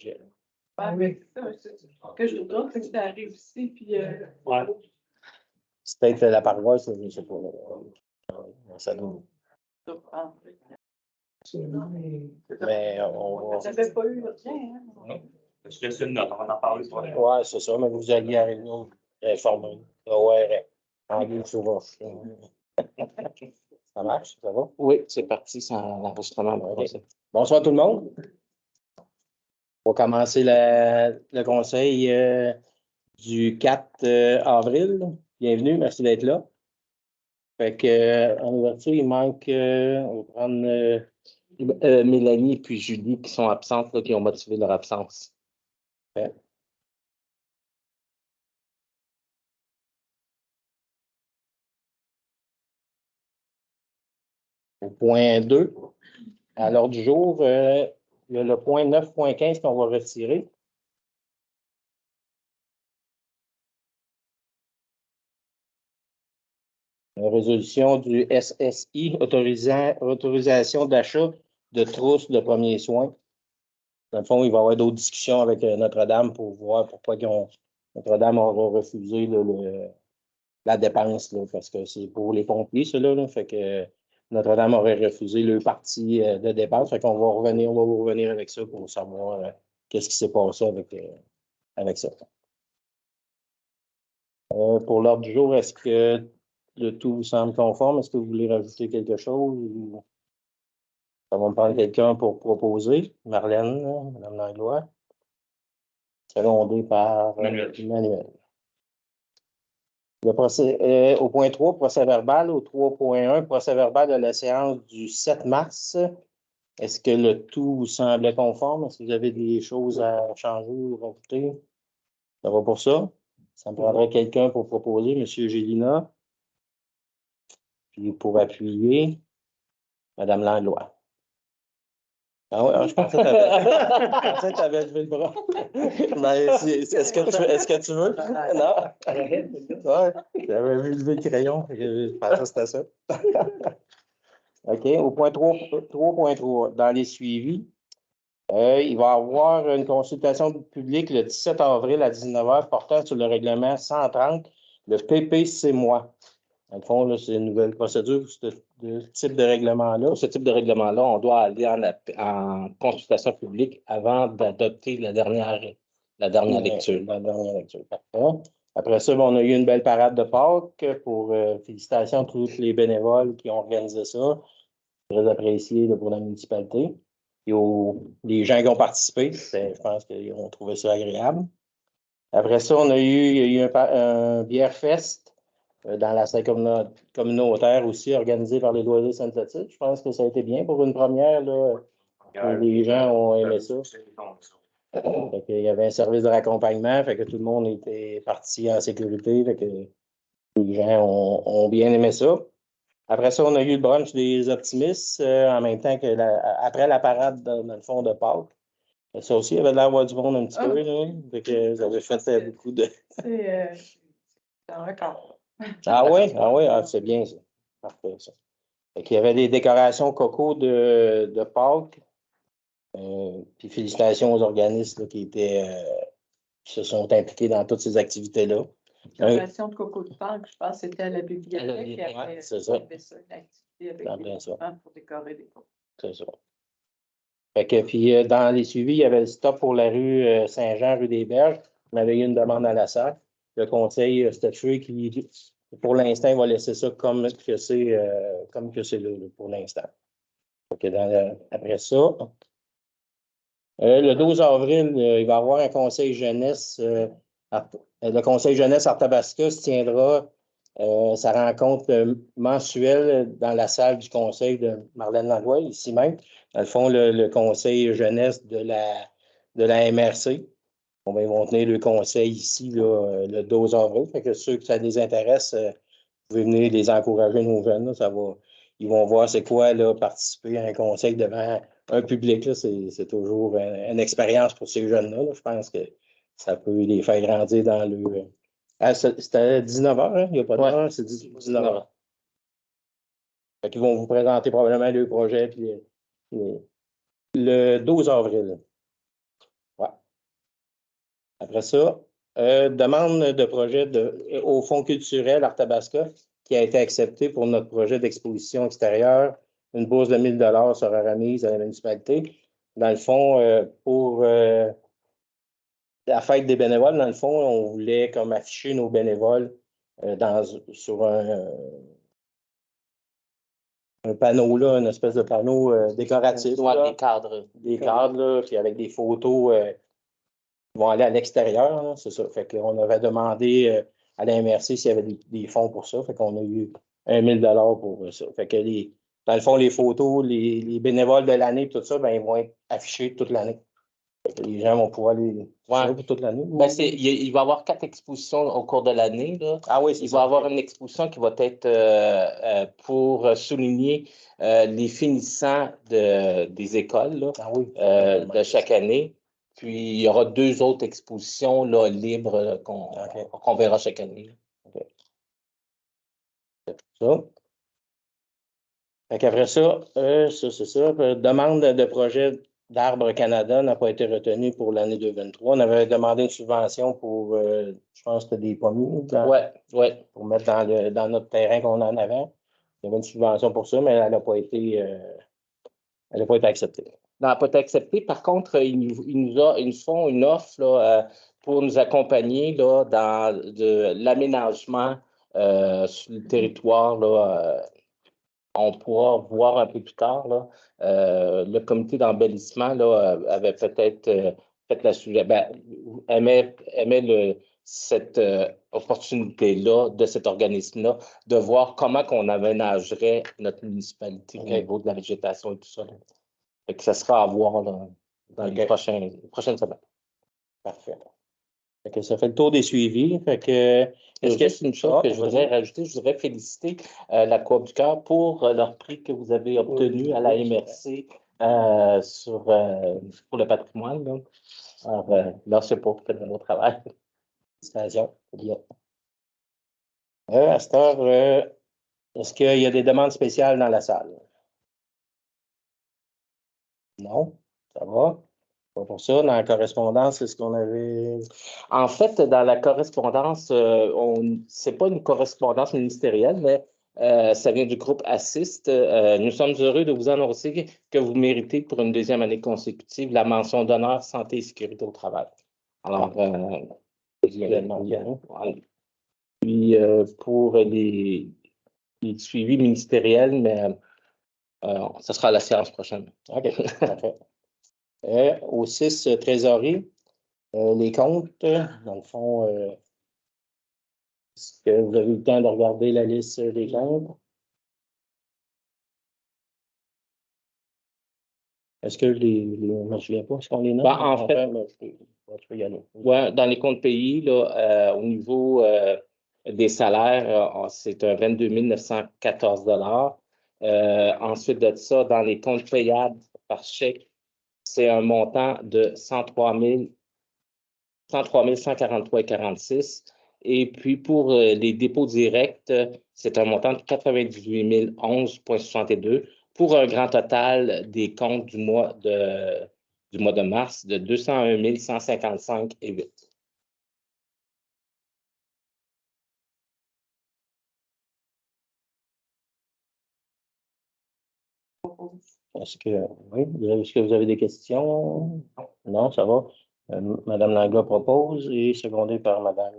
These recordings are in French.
budget. Oui. Ce que je trouve c'est que ça arrive ici, puis Ouais. C'est peut-être la paroisse, je ne sais pas. Ça doit. Mais on va. ça n'avait pas eu rien. Hein? Je laisse une note, on va en parler sur les. Ouais, c'est ça, mais vous alliez à la réunion informée. Ouais, en ligne sur votre. Ça marche, ça va? Oui, c'est parti, c'est un enregistrement. OK. Bonsoir tout le monde. On va commencer le conseil du 4 avril. Bienvenue, merci d'être là. Fait que, en ouverture, il manque, on va prendre Mélanie et puis Julie qui sont absentes, là, qui ont motivé leur absence. Ouais. Au point 2, à l'ordre du jour, il y a le point 9.15 qu'on va retirer. La résolution du SSI autorisation d'achat de trousses de premiers soins. Dans le fond, il va y avoir d'autres discussions avec Notre-Dame pour voir pourquoi Notre-Dame aura refusé la dépense, là, parce que c'est pour les pompiers, cela. Là, fait que Notre-Dame aurait refusé le parti de dépense. Fait qu'on va vous revenir avec ça pour savoir qu'est-ce qui s'est passé avec ça. Pour l'ordre du jour, est-ce que le tout vous semble conforme? Est-ce que vous voulez rajouter quelque chose? Ou... Ça va me prendre quelqu'un pour proposer. Marlène, Mme Langlois. Secondé par Emmanuel. Au point 3, procès verbal. Au 3.1, procès verbal de la séance du 7 mars. Est-ce que le tout vous semblait conforme? Est-ce que vous avez des choses à changer ou rajouter? Ça va pour ça? Ça me prendrait quelqu'un pour proposer, M. Gélina. Puis pour appuyer, Mme Langlois. Ah ouais, je pensais que tu avais levé le bras. Est-ce que tu veux? Non? Ouais, j'avais vu lever le crayon. Je pensais que c'était ça. OK, au point 3.3, dans les suivis, il va y avoir une consultation publique le 17 avril à 19h portant sur le règlement 130, le PPC-moi. Dans le fond, c'est une nouvelle procédure pour ce type de règlement-là. Pour ce type de règlement-là, on doit aller en consultation publique avant d'adopter la dernière lecture. La dernière lecture, parfait. Après ça, on a eu une belle parade de Pâques pour félicitations à tous les bénévoles qui ont organisé ça. Très apprécié pour la municipalité. Et les gens qui ont participé, je pense qu'ils ont trouvé ça agréable. Après ça, il y a eu un bière fest dans la salle communautaire aussi, organisée par les loisirs synthétiques. Je pense que ça a été bien pour une première. Là, les gens ont aimé ça. Il y avait un service de raccompagnement, fait que tout le monde était parti en sécurité. Fait que les gens ont bien aimé ça. Après ça, on a eu le brunch des optimistes en même temps que après la parade dans le fond de Pâques. Ça aussi, il y avait de l'air du monde un petit peu. Là, fait que vous avez fait beaucoup de. C'est un record. Ah oui? C'est bien ça. Parfait ça. Fait qu'il y avait des décorations coco de Pâques. Puis félicitations aux organismes là, qui se sont impliqués dans toutes ces activités-là. Décoration de coco de Pâques, je pense que c'était à la bibliothèque. Ouais, c'est ça. Une activité avec les enfants pour décorer des coco. C'est ça. Fait que, puis dans les suivis, il y avait le stop pour la rue Saint-Jean, rue des Berges. On avait eu une demande à la SAC. Le conseil statué qui, pour l'instant, va laisser ça comme que c'est là, pour l'instant. Après ça, le 12 avril, il va y avoir un conseil jeunesse. Le conseil jeunesse Arthabasca se tiendra sa rencontre mensuelle dans la salle du conseil de Marlène Langlois, ici même. Dans le fond, le conseil jeunesse de la MRC. Ils vont tenir le conseil ici là, le 12 avril. Fait que ceux que ça les intéresse, vous pouvez venir les encourager, nos jeunes. Là, ils vont voir c'est quoi là, participer à un conseil devant un public. Là, c'est toujours une expérience pour ces jeunes-là. Là. Je pense que ça peut les faire grandir dans le. C'était 19h, hein? Il n'y a pas d'heure, c'est 19h. Fait qu'ils vont vous présenter probablement le projet puis le 12 avril. Ouais. Après ça, demande de projet au Fonds culturel Arthabasca qui a été accepté pour notre projet d'exposition extérieure. Une bourse de 1 000 sera remise à la municipalité. Dans le fond, pour la fête des bénévoles, dans le fond, on voulait comme afficher nos bénévoles sur un panneau, là, une espèce de panneau décoratif. Ouais, Là. Des cadres, là, puis avec des photos qui vont aller à l'extérieur, là, c'est ça. Fait qu'on avait demandé à la MRC s'il y avait des fonds pour ça. Fait qu'on a eu 1 000 pour ça. Fait que dans le fond, les photos, les bénévoles de l'année, tout ça, ben, ils vont être affichés toute l'année. Les gens vont pouvoir les Ouais. pour toute l'année. Ben, il va y avoir 4 expositions au cours de l'année. Ah oui, c'est Il ça. va y avoir une exposition qui va être pour souligner les finissants des écoles là, Ah oui. de chaque année. Puis, il y aura 2 autres expositions là, libres là, qu'on verra chaque année. Okay. Ça. Fait qu'après ça, c'est ça. Demande de projet d'Arbre Canada n'a pas été retenue pour l'année 2023. On avait demandé une subvention pour, je pense que c'était des pommiers Ouais. pour mettre dans notre terrain qu'on en avait. Il y avait une subvention pour ça, mais elle n'a pas été acceptée. Elle n'a pas été acceptée. Par contre, ils nous font une offre là, pour nous accompagner là, dans l'aménagement sur le territoire. Là, on pourra voir un peu plus tard. Là, le comité d'embellissement là, avait peut-être fait aimait cette opportunité-là, de cet organisme-là, de voir comment on aménagerait notre municipalité au niveau de la végétation et tout ça. Là. Fait que ça sera à voir là, dans les prochaines semaines. Parfait. Fait que ça fait le tour des suivis. Fait que, juste une chose que je voudrais rajouter, je voudrais féliciter la Coop du Cœur pour leur prix que vous avez obtenu à la MRC pour le patrimoine. Là. Alors, là, c'est pour faire de mon travail. Félicitations. À cette heure, est-ce qu'il y a des demandes spéciales dans la salle? Non, ça va. Pas pour ça. Dans la correspondance, c'est ce qu'on avait. En fait, dans la correspondance, c'est pas une correspondance ministérielle, mais ça vient du groupe Assist. Nous sommes heureux de vous annoncer que vous méritez pour une 2e année consécutive la mention d'honneur santé et sécurité au travail. Alors, puis pour les suivis ministériels, mais ça sera à la séance prochaine. OK, parfait. Au 6, trésorerie, les comptes, dans le fond, est-ce que vous avez eu le temps de regarder la liste des comptes? Est-ce que je ne me souviens pas, est-ce qu'on les note? En fait, tu peux y aller. Ouais, dans les comptes pays, là, au niveau des salaires, c'est un 22 914 ensuite de ça, dans les comptes payables par chèque, c'est un montant de 103 143,46. Et puis pour les dépôts directs, c'est un montant de 98 011,62 pour un grand total des comptes du mois de mars de 201 155,8. Est-ce que vous avez des questions? Non, ça va. Madame Langlois propose et secondé par Madame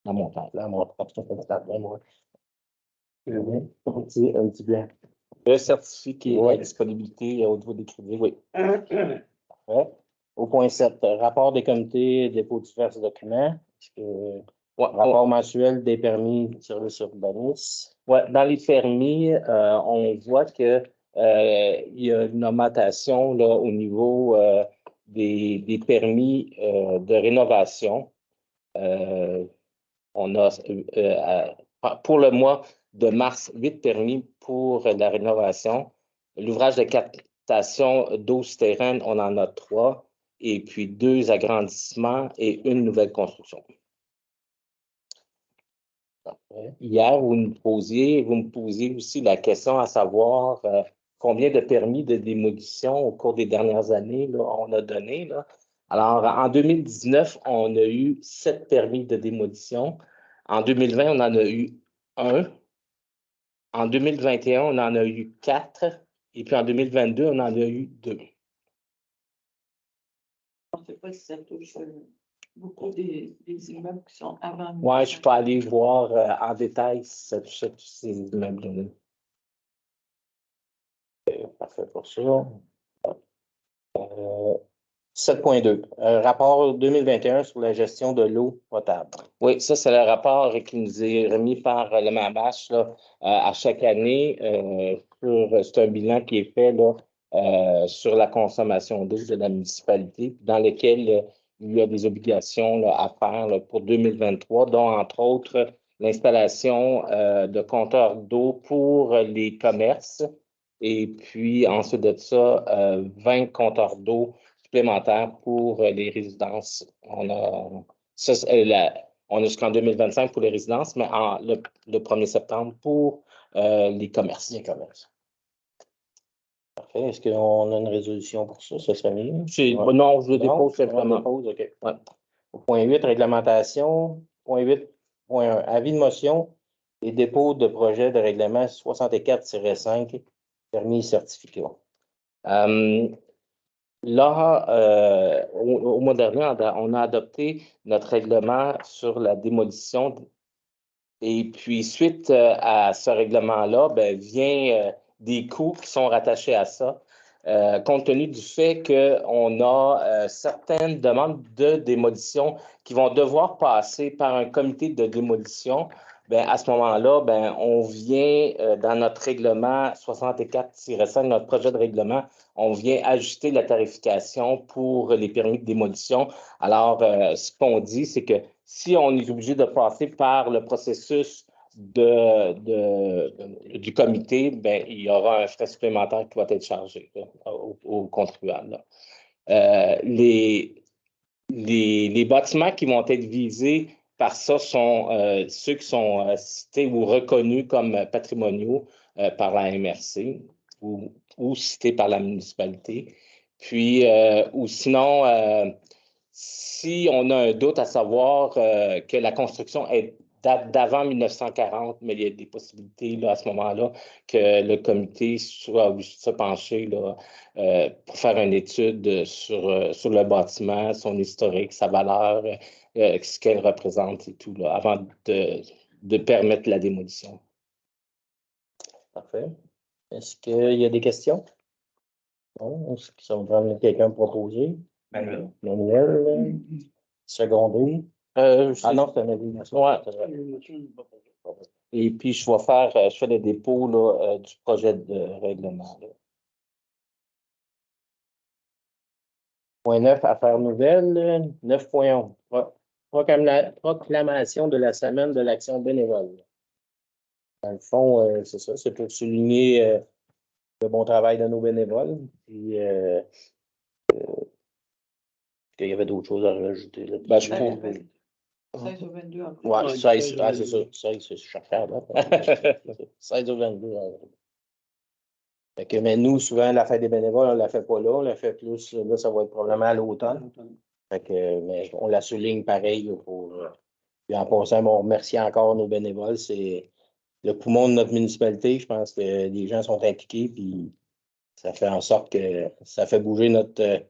Lamontagne. Un petit blanc. Le certificat de disponibilité au niveau des crédits, oui. Parfait. Au point 7, rapport des comités, dépôt de divers documents. Rapport mensuel des permis de service urbanisme. Ouais, dans les permis, on voit que il y a une augmentation là, au niveau des permis de rénovation. On a pour le mois de mars 8 permis pour la rénovation. L'ouvrage de captation d'eau souterraine, on en a 3. Et puis 2 agrandissements et une nouvelle construction. Hier, vous me posiez aussi la question à savoir combien de permis de démolition au cours des dernières années là, on a donné. Là. Alors, en 2019, on a eu 7 permis de démolition. En 2020, on en a eu 1. En 2021, on en a eu 4. Et puis en 2022, on en a eu 2. On ne sait pas si ça touche beaucoup des immeubles qui sont avant. Oui, je peux aller voir en détail si ça touche tous ces immeubles-là. Parfait pour ça. 7.2. Rapport 2021 sur la gestion de l'eau potable. Oui, ça, c'est le rapport qui nous est remis par le MABACH là, à chaque année. C'est un bilan qui est fait là, sur la consommation d'eau de la municipalité, dans lequel il y a des obligations là, à faire là, pour 2023, dont entre autres l'installation de compteurs d'eau pour les commerces. Et puis, ensuite de ça, 20 compteurs d'eau supplémentaires pour les résidences. On a jusqu'en 2025 pour les résidences, mais le 1er septembre pour les commerces. Les commerces. Parfait. Est-ce qu'on a une résolution pour ça? Ça serait mieux? Ouais. Non, je le dépose simplement. OK. Ouais. Au point 8, réglementation. Point 8.1, avis de motion et dépôt de projet de règlement 64-5, permis et certificat. Là, au mois dernier, on a adopté notre règlement sur la démolition. Et puis, suite à ce règlement-là, vient des coûts qui sont rattachés à ça, compte tenu du fait qu'on a certaines demandes de démolition qui vont devoir passer par un comité de démolition. À ce moment-là, on vient dans notre règlement 64-5, notre projet de règlement, on vient ajuster la tarification pour les permis de démolition. Alors, ce qu'on dit, c'est que si on est obligé de passer par le processus du comité, il y aura un frais supplémentaire qui va être chargé là, aux contribuables. Les bâtiments qui vont être visés par ça sont ceux qui sont cités ou reconnus comme patrimoniaux par la MRC ou cités par la municipalité. Puis, ou sinon, si on a un doute à savoir que la construction date d'avant 1940, mais il y a des possibilités là, à ce moment-là que le comité soit obligé de se pencher là, pour faire une étude sur le bâtiment, son historique, sa valeur, ce qu'elle représente et tout, là, avant de permettre la démolition. Parfait. Est-ce qu'il y a des questions? Non? Est-ce que ça va prendre quelqu'un proposer? Manuel, secondé. Ah non, c'est un avis. Ouais. Et puis, je fais le dépôt là, du projet de règlement. Là. Point 9, affaires nouvelles. 9.1, proclamation de la semaine de l'action bénévole. Dans le fond, c'est ça, c'est pour souligner le bon travail de nos bénévoles. Puis, qu'il y avait d'autres choses à rajouter. Là. Je trouve. 16 au 22 en plus. Oui, 16, c'est ça. 16, c'est chacun. 16 au 22. Mais nous, souvent, la fête des bénévoles, on ne la fait pas là. On la fait plus. Là, ça va être probablement à l'automne. Mais on la souligne pareil. Puis en passant, on remercie encore nos bénévoles. C'est le poumon de notre municipalité. Je pense que les gens sont impliqués. Puis ça fait en sorte que ça fait bouger notre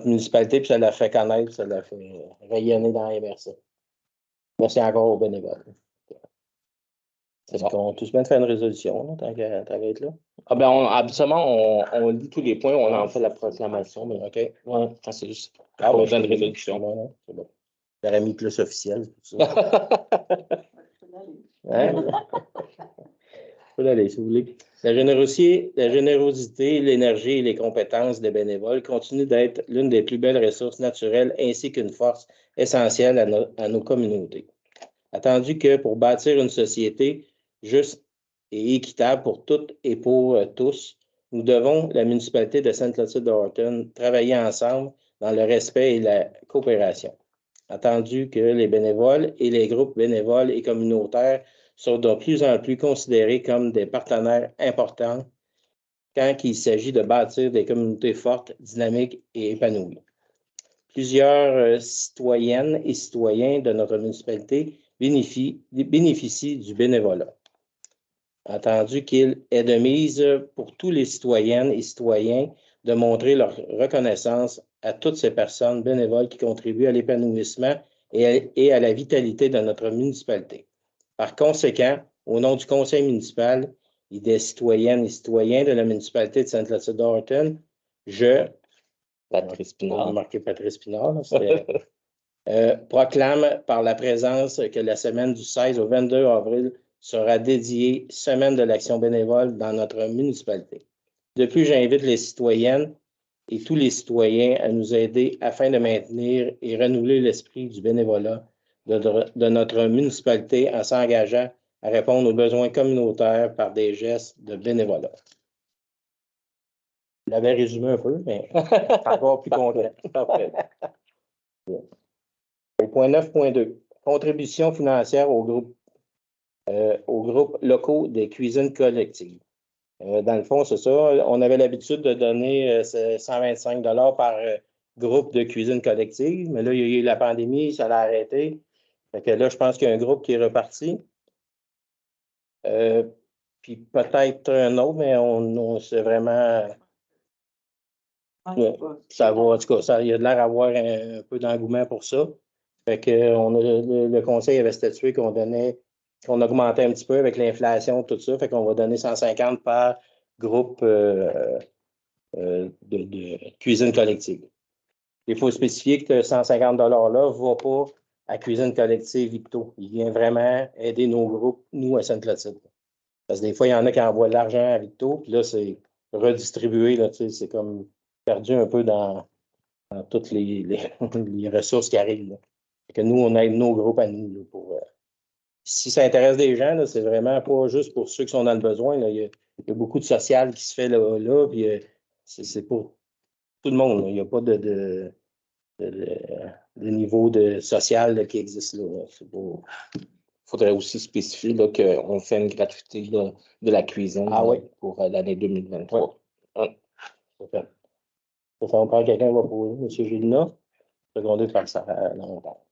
municipalité. Puis ça la fait connaître. Ça la fait rayonner dans les MRC. Merci encore aux bénévoles. Est-ce qu'on tous bien de faire une résolution, tant qu'à être là? Habituellement, on lit tous les points, on en fait la proclamation, mais OK. Ouais, c'est juste. Pas besoin de résolution. Non, c'est bon. J'aurais mis plus officiel. Hein? Je peux l'aller, si vous voulez. La générosité, l'énergie et les compétences des bénévoles continuent d'être l'une des plus belles ressources naturelles ainsi qu'une force essentielle à nos communautés. Attendu que pour bâtir une société juste et équitable pour toutes et pour tous, nous devons, la municipalité de Sainte-Clotilde-de-Horton, travailler ensemble dans le respect et la coopération. Attendu que les bénévoles et les groupes bénévoles et communautaires sont de plus en plus considérés comme des partenaires importants quand il s'agit de bâtir des communautés fortes, dynamiques et épanouies. plusieurs citoyennes et citoyens de notre municipalité bénéficient du bénévolat. Entendu qu'il est de mise pour tous les citoyennes et citoyens de montrer leur reconnaissance à toutes ces personnes bénévoles qui contribuent à l'épanouissement et à la vitalité de notre municipalité. Par conséquent, au nom du conseil municipal et des citoyennes et citoyens de la municipalité de Sainte-Clotilde-Dorton, Patrice Pinard. Marqué Patrice Pinard, proclame par la présence que la semaine du 16 au 22 avril sera dédiée Semaine de l'action bénévole dans notre municipalité. De plus, j'invite les citoyennes et tous les citoyens à nous aider afin de maintenir et renouveler l'esprit du bénévolat de notre municipalité en s'engageant à répondre aux besoins communautaires par des gestes de bénévolat. Je l'avais résumé un peu, mais encore plus concret. Parfait. Au point 9.2, contribution financière aux groupes locaux des cuisines collectives. Dans le fond, c'est ça. On avait l'habitude de donner 125 $ par groupe de cuisine collective, mais là, il y a eu la pandémie, ça l'a arrêté. Fait que là, je pense qu'il y a un groupe qui est reparti. Puis peut-être un autre, mais c'est vraiment... Ça va, en tout cas, il y a de l'air d'avoir un peu d'engouement pour ça. Fait que le conseil avait statué qu'on augmentait un petit peu avec l'inflation, tout ça. Fait qu'on va donner 150 par groupe de cuisine collective. Il faut spécifier que 150 $ là ne va pas à Cuisine collective Victo. Il vient vraiment aider nos groupes, nous, à Sainte-Clotilde. Parce que des fois, il y en a qui envoient de l'argent à Victo, puis là, c'est redistribué, là, c'est comme perdu un peu dans toutes les ressources qui arrivent. Là. Que nous, on aide nos groupes à nous. Là, si ça intéresse des gens, c'est vraiment pas juste pour ceux qui sont dans le besoin. Là. Il y a beaucoup de social qui se fait là puis c'est pour tout le monde. Là. Il n'y a pas de niveau social là, qui existe là. Il faudrait aussi spécifier qu'on fait une gratuité là, de la cuisine pour l'année 2023. Ouais. Ça on prend quelqu'un qui va poser. M. Gilina, secondé par Sarah longtemps.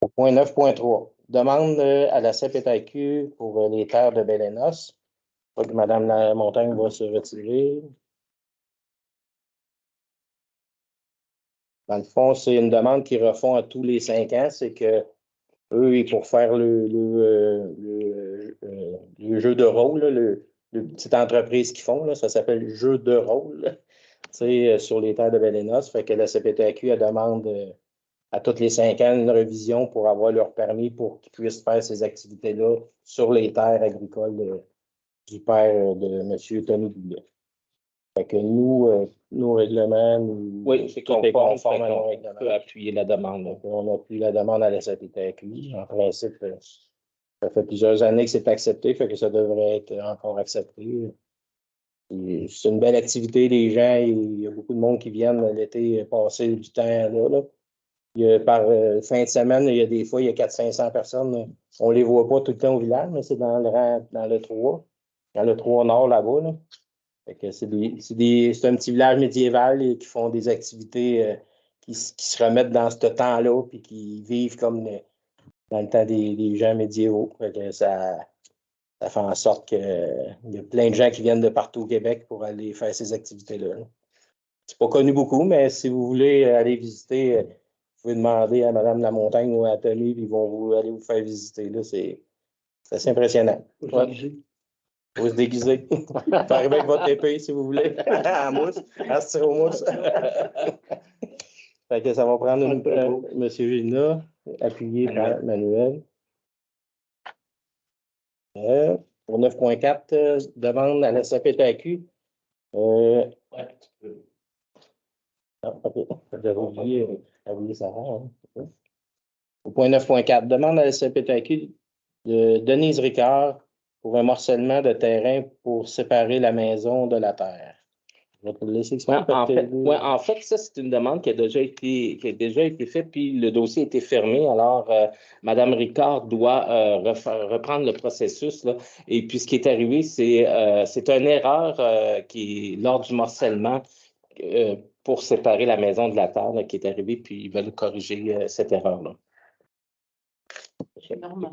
Au point 9.3, demande à la CPTAQ pour les terres de Bélénos. Je crois que Mme Lamontagne va se retirer. Dans le fond, c'est une demande qu'ils refont à tous les 5 ans. C'est que eux, pour faire le jeu de rôle, le petite entreprise qu'ils font, là, ça s'appelle jeu de rôle, sur les terres de Bélénos. Fait que la CPTAQ elle demande à tous les 5 ans une révision pour avoir leur permis pour qu'ils puissent faire ces activités-là sur les terres agricoles du père de M. Tony Boulet. Fait que nous, nos règlements, c'est conforme à nos règlements. On peut appuyer la demande. Donc, on appuie la demande à la CPTAQ. En principe, ça fait plusieurs années que c'est accepté, fait que ça devrait être encore accepté. C'est une belle activité, les gens, il y a beaucoup de monde qui viennent l'été passer du temps là. Par fin de semaine, il y a des fois, il y a 400-500 personnes. On ne les voit pas tout le temps au village, mais c'est dans le 3, dans le 3 nord là-bas. Là. C'est un petit village médiéval qui font des activités qui se remettent dans ce temps-là puis qui vivent comme dans le temps des gens médiévaux. Ça fait en sorte qu'il y a plein de gens qui viennent de partout au Québec pour aller faire ces activités-là. C'est pas connu beaucoup, mais si vous voulez aller visiter, vous pouvez demander à Mme Lamontagne ou à Tony, puis ils vont aller vous faire visiter. Là, c'est assez impressionnant. Vous se déguiser. Vous arrivez avec votre épée, si vous voulez. En mousse, en styromousse. Fait que ça va prendre M. Gina, appuyé par Manuel. Pour 9.4, demande à la CPTAQ. Non, OK. J'avais oublié Sarah. Hein. Au point 9.4, demande à la CPTAQ de Denise Ricard pour un morcellement de terrain pour séparer la maison de la terre. Je vais te laisser expliquer. En fait, ça, c'est une demande qui a déjà été faite, puis le dossier a été fermé. Alors, Mme Ricard doit reprendre le processus. Là. Et puis, ce qui est arrivé, c'est une erreur qui, lors du morcellement, pour séparer la maison de la terre là, qui est arrivée, puis ils veulent corriger cette erreur-là. Normalement,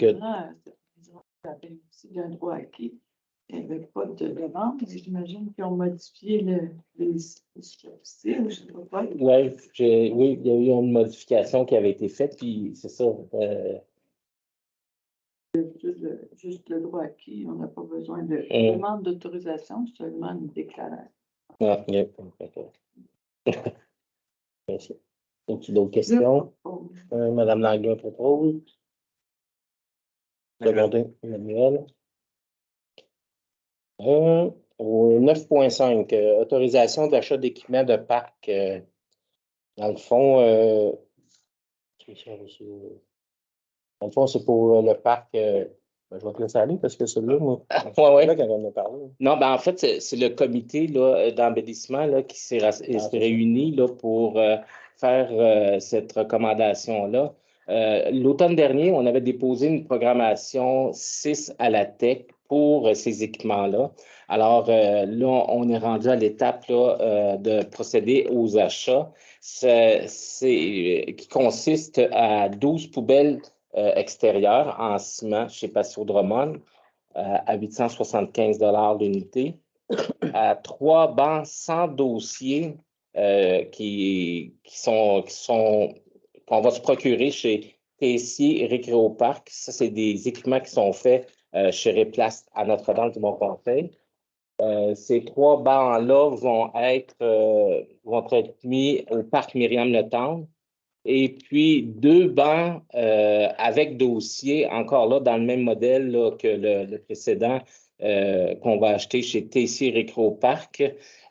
ça avait aussi d'un droit acquis. Il n'y avait pas de demande, mais j'imagine qu'ils ont modifié les superficies, ou je ne sais pas. Oui, il y a eu une modification qui avait été faite, puis c'est ça. Juste le droit acquis, on n'a pas besoin de demande d'autorisation, seulement une déclaration. Ah, yep. Merci. As-tu d'autres questions? Madame Langlais propose. Secondé, Emmanuel. Au 9.5, autorisation d'achat d'équipements de parc. Dans le fond, c'est pour le parc. Je vais te laisser aller parce que celui-là, moi, ouais. là quand on a parlé. Non, ben en fait, c'est le comité d'embellissement là, qui s'est réuni là, pour faire cette recommandation-là. L'automne dernier, on avait déposé une programmation 6 à la TEC pour ces équipements-là. Alors là, on est rendu à l'étape de procéder aux achats. Qui consiste à 12 poubelles extérieures en ciment chez Patio Drummond à 875 $ l'unité, à 3 bancs sans dossier qu'on va se procurer chez Tessier Récréoparc. Ça, c'est des équipements qui sont faits chez Réplast à Notre-Dame-du-Mont-Conseil. Ces 3 bancs-là vont être mis au parc Myriam-le-Temple. Et puis, 2 bancs avec dossier, encore là, dans le même modèle là, que le précédent qu'on va acheter chez Tessier Récréoparc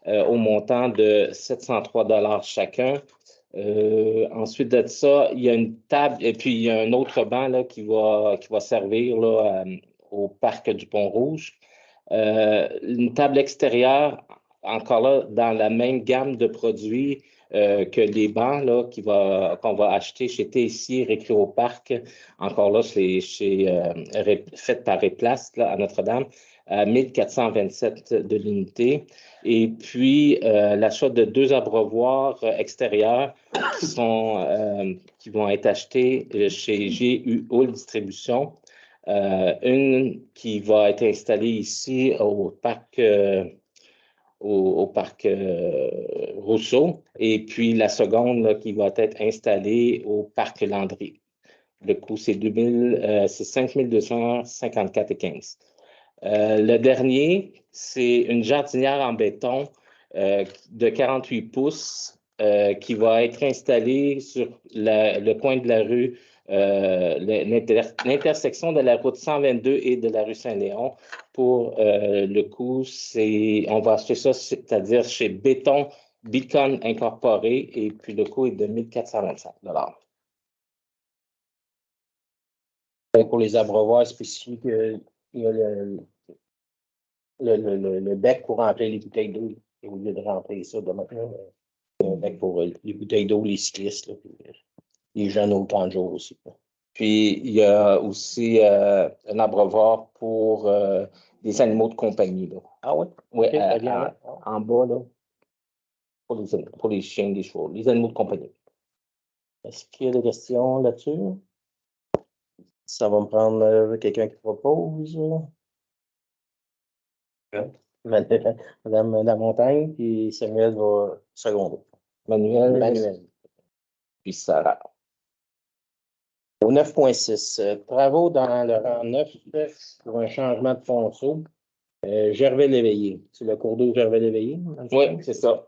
au montant de 703 $ chacun. Ensuite de ça, il y a une table et puis il y a un autre banc là, qui va servir là, au parc du Pont-Rouge. Une table extérieure, encore là, dans la même gamme de produits que les bancs là, qu'on va acheter chez Tessier Récréoparc. Encore là, c'est fait par Réplast là, à Notre-Dame, à 1427 de l'unité. Et puis, l'achat de 2 abreuvoirs extérieurs qui vont être achetés chez GU Hull Distribution. Une qui va être installée ici au parc Rousseau, et puis la seconde là, qui va être installée au parc Landry. Le coût, c'est 5254,15 $. Le dernier, c'est une jardinière en béton de 48 pouces qui va être installée sur le coin de la rue, l'intersection de la route 122 et de la rue Saint-Léon. Pour le coût, on va acheter ça, c'est-à-dire chez Béton Beacon Incorporé, et puis le coût est de 1425 $. Pour les abreuvoirs spécifiques, il y a le bec pour remplir les bouteilles d'eau. Au lieu de remplir ça de maintenant, il y a un bec pour les bouteilles d'eau, les cyclistes, là, puis, les gens au temps de jour aussi. Puis, il y a aussi un abreuvoir pour les animaux de compagnie. Là. Ah oui? Oui, Okay, en bas, là, pour les chiens, les chevaux, les animaux de compagnie. Est-ce qu'il y a des questions là-dessus? Ça va me prendre quelqu'un qui propose. Madame Lamontagne, puis Samuel va seconder. Manuel. Puis Sarah. Au 9.6, travaux dans le rang 9 pour un changement de ponceau. Gervais-Léveillé. C'est le cours d'eau Gervais-Léveillé? Oui, c'est ça.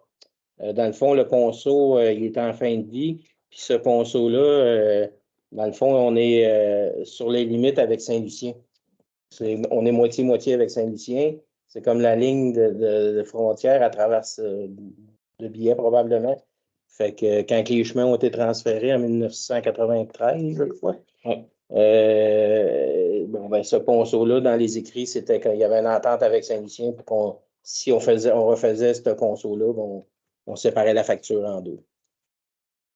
Dans le fond, le ponceau, il est en fin de vie. Puis ce ponceau-là, dans le fond, on est sur les limites avec Saint-Lucien. On est moitié-moitié avec Saint-Lucien. C'est comme la ligne de frontière à travers de billets, probablement. Fait que quand les chemins ont été transférés en 1993, je crois. Ouais. Ce ponceau-là, dans les écrits, c'était qu'il y avait une entente avec Saint-Lucien pour si on refaisait ce ponceau-là, on séparait la facture en deux.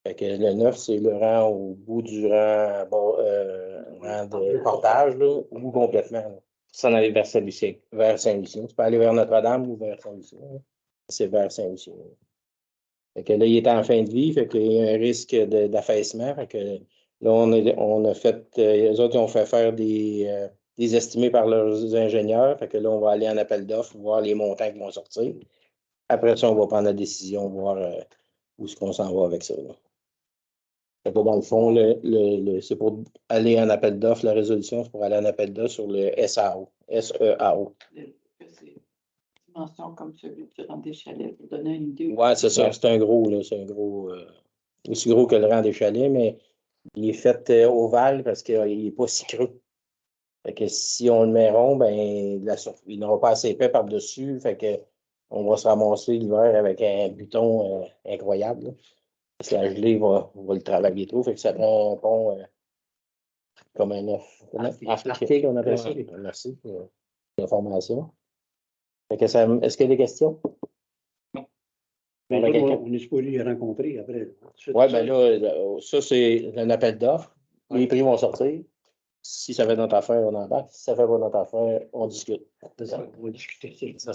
Fait que le 9, c'est le rang au bout du rang, rang de portage, là, ou complètement. Là. Ça en allait vers Saint-Lucien. Vers Saint-Lucien. Tu peux aller vers Notre-Dame ou vers Saint-Lucien. C'est vers Saint-Lucien. Fait que là, il est en fin de vie, fait qu'il y a un risque d'affaissement. Fait que là, on a fait, les autres, ils ont fait faire des estimés par leurs ingénieurs. Fait que là, on va aller en appel d'offres, voir les montants qui vont sortir. Après ça, on va prendre la décision, voir où est-ce qu'on s'en va avec ça. Là. Fait que dans le fond, c'est pour aller en appel d'offres. La résolution, c'est pour aller en appel d'offres sur le SAO, SEAO. Que c'est dimension comme celui du rang des chalets, pour donner une idée. Oui, c'est ça. C'est un gros, là. C'est un gros. Aussi gros que le rang des chalets, mais il est fait ovale parce qu'il n'est pas si creux. Fait que si on le met rond, ben, il n'aura pas assez épais par-dessus. Fait que on va se ramasser l'hiver avec un buton incroyable. Là. Parce que la gelée va le travailler trop. Fait que ça prend un pont comme un œuf. Arctique, on appelle ça. Merci pour l'information. Fait que est-ce qu'il y a des questions? Mais on est supposé les rencontrer après. Oui, bien là, ça, c'est un appel d'offres. Les prix vont sortir. Si ça fait notre affaire, on embarque. Si ça fait pas notre affaire, on discute. On va discuter. Ça,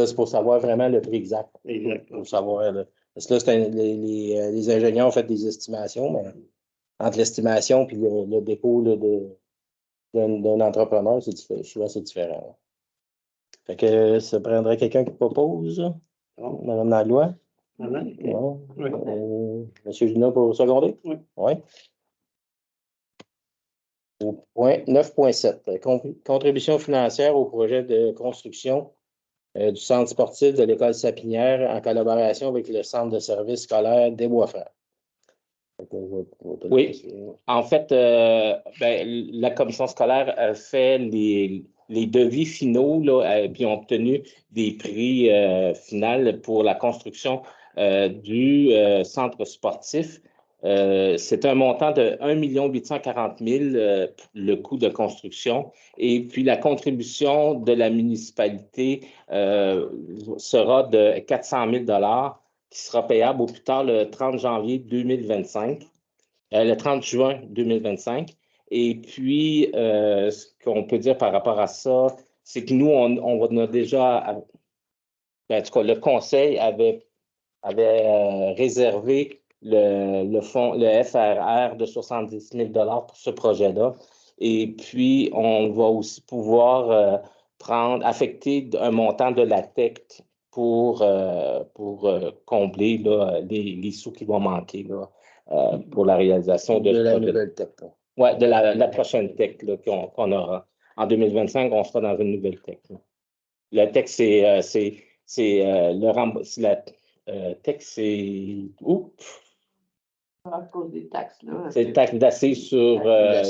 c'est pour savoir vraiment le prix exact. Exact. Pour savoir. Là. Parce que là, les ingénieurs ont fait des estimations, mais entre l'estimation et le dépôt là, d'un entrepreneur, souvent c'est différent. Fait que ça prendrait quelqu'un qui propose. Madame Langlois? Oui. Monsieur Junot pour seconder? Oui. Oui. Au point 9.7, contribution financière au projet de construction du centre sportif de l'école Sapinière en collaboration avec le centre de services scolaires des Bois-Francs. Oui. En fait, la commission scolaire a fait les devis finaux, là, puis ont obtenu des prix finaux pour la construction du centre sportif. C'est un montant de 1 840 000 le coût de construction. Et puis, la contribution de la municipalité sera de 400 000 qui sera payable au plus tard le 30 janvier 2025, le 30 juin 2025. Et puis, ce qu'on peut dire par rapport à ça, c'est que nous, on a déjà, en tout cas, le conseil avait réservé le fonds, le FRR de 70 000 pour ce projet-là. Et puis, on va aussi pouvoir affecter un montant de la TEC pour combler là, les sous qui vont manquer là, pour la réalisation de la projet. nouvelle TEC. Oui, de la prochaine TEC qu'on aura. En 2025, on sera dans une nouvelle TEC. La TEC, c'est le remboursement. La TEC, c'est où? À cause des taxes, là. C'est le taxe d'assises sur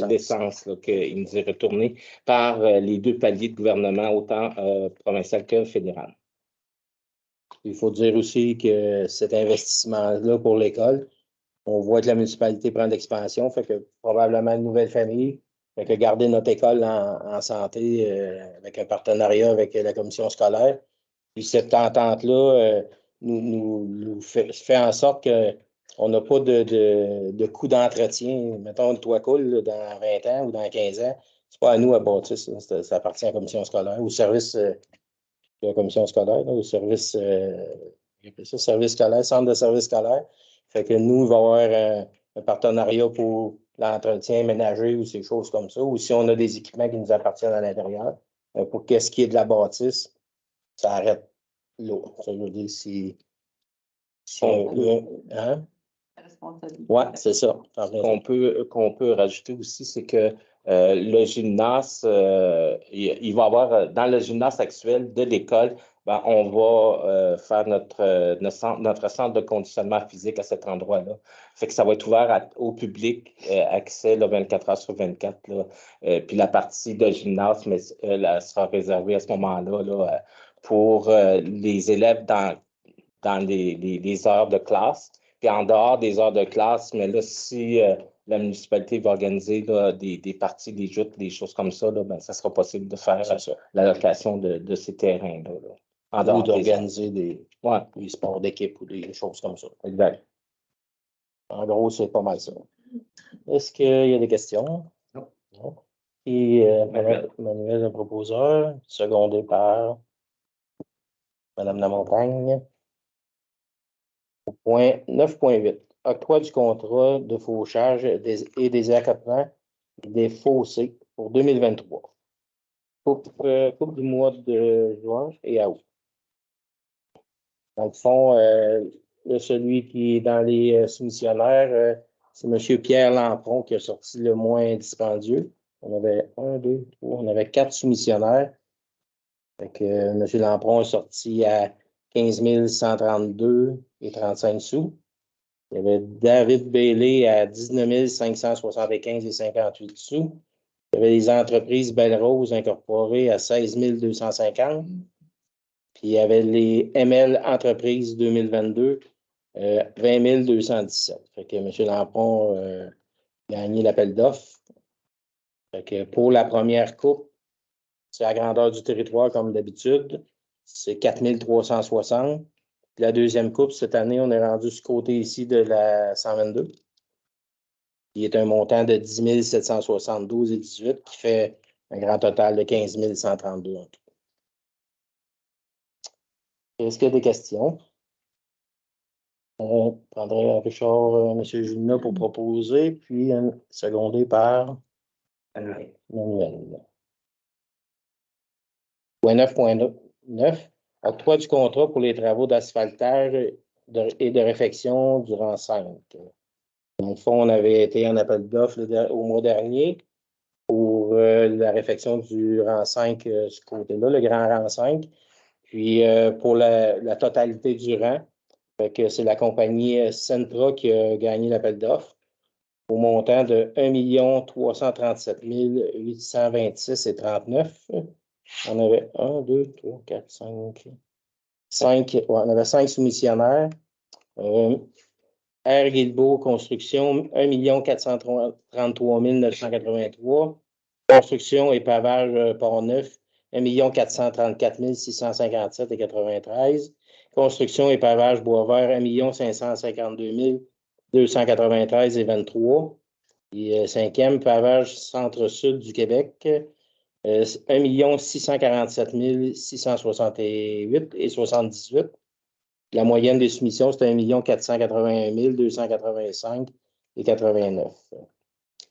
l'essence qui nous est retourné par les deux paliers de gouvernement, autant provincial que fédéral. Il faut dire aussi que cet investissement-là pour l'école, on voit que la municipalité prend de l'expansion, fait que probablement une nouvelle famille, fait que garder notre école en santé avec un partenariat avec la commission scolaire. Puis cette entente-là nous fait en sorte qu'on n'a pas de coût d'entretien. Mettons, le toit coule là, dans 20 ans ou dans 15 ans. C'est pas à nous à bâtir ça. Ça appartient à la commission scolaire, au service de la commission scolaire, là, au service, service scolaire, centre de service scolaire. Fait que nous, il va y avoir un partenariat pour l'entretien ménager ou ces choses comme ça. Ou si on a des équipements qui nous appartiennent à l'intérieur, pour qu'est-ce qui est de la bâtisse, ça arrête là. Ça veut dire si hein? Oui, c'est ça. Qu'on peut rajouter aussi, c'est que le gymnase, il va y avoir, dans le gymnase actuel de l'école, ben, on va faire notre centre de conditionnement physique à cet endroit-là. Fait que ça va être ouvert au public, accès là, 24 heures sur 24. Là, puis la partie de gymnase, mais elle sera réservée à ce moment-là là, pour les élèves dans les heures de classe. Puis en dehors des heures de classe, mais là, si la municipalité va organiser là, des parties, des joutes, des choses comme ça, là, ben, ça sera possible de faire la location de ces terrains-là. Là, en dehors ou d'organiser des sports d'équipe ou des choses comme ça. Exact. En gros, c'est pas mal ça. Est-ce qu'il y a des questions? Non. Et Manuel, le proposeur, secondé par Madame Lamontagne. Point 9.8. Octroi du contrat de fauchage et des accotements et des fossés pour 2023. Coupe du mois de juin et août. Dans le fond, celui qui est dans les soumissionnaires, c'est M. Pierre Lampron qui a sorti le moins dispendieux. On avait 1, 2, 3, on avait 4 soumissionnaires. Fait que, M. Lampron a sorti à 15 132 et 35 sous. Il y avait David Bailey à 19 575 et 58 sous. Il y avait les entreprises Belle Rose incorporées à 16 250. Puis il y avait les ML Entreprises 2022, 20 217. Fait que M. Lampron a gagné l'appel d'offres. Fait que pour la première coupe, c'est la grandeur du territoire comme d'habitude. C'est 4 360. La deuxième coupe, cette année, on est rendu ce côté ici de la 122. Il est un montant de 10 772 et 18 qui fait un grand total de 15 132 en tout. Est-ce qu'il y a des questions? On prendrait Richard, M. Julina pour proposer, puis secondé par Manuel. Point 9.9. Octroi du contrat pour les travaux d'asphaltage et de réfection du rang 5. Dans le fond, on avait été en appel d'offres au mois dernier pour la réfection du rang 5, ce côté-là, le grand rang 5. Puis pour la totalité du rang, c'est la compagnie Centra qui a gagné l'appel d'offres au montant de 1 337 826 et 39. On avait 1, 2, 3, 4, 5. On avait 5 soumissionnaires. R. Guilbeault Construction, 1 433 983. Construction et pavage Port-Neuf, 1 434 657 et 93. Construction et pavage Boisvert, 1 552 293 et 23. Et cinquième, pavage Centre-Sud du Québec, 1 647 668 et 78. La moyenne des soumissions, c'était 1 481 285 et 89.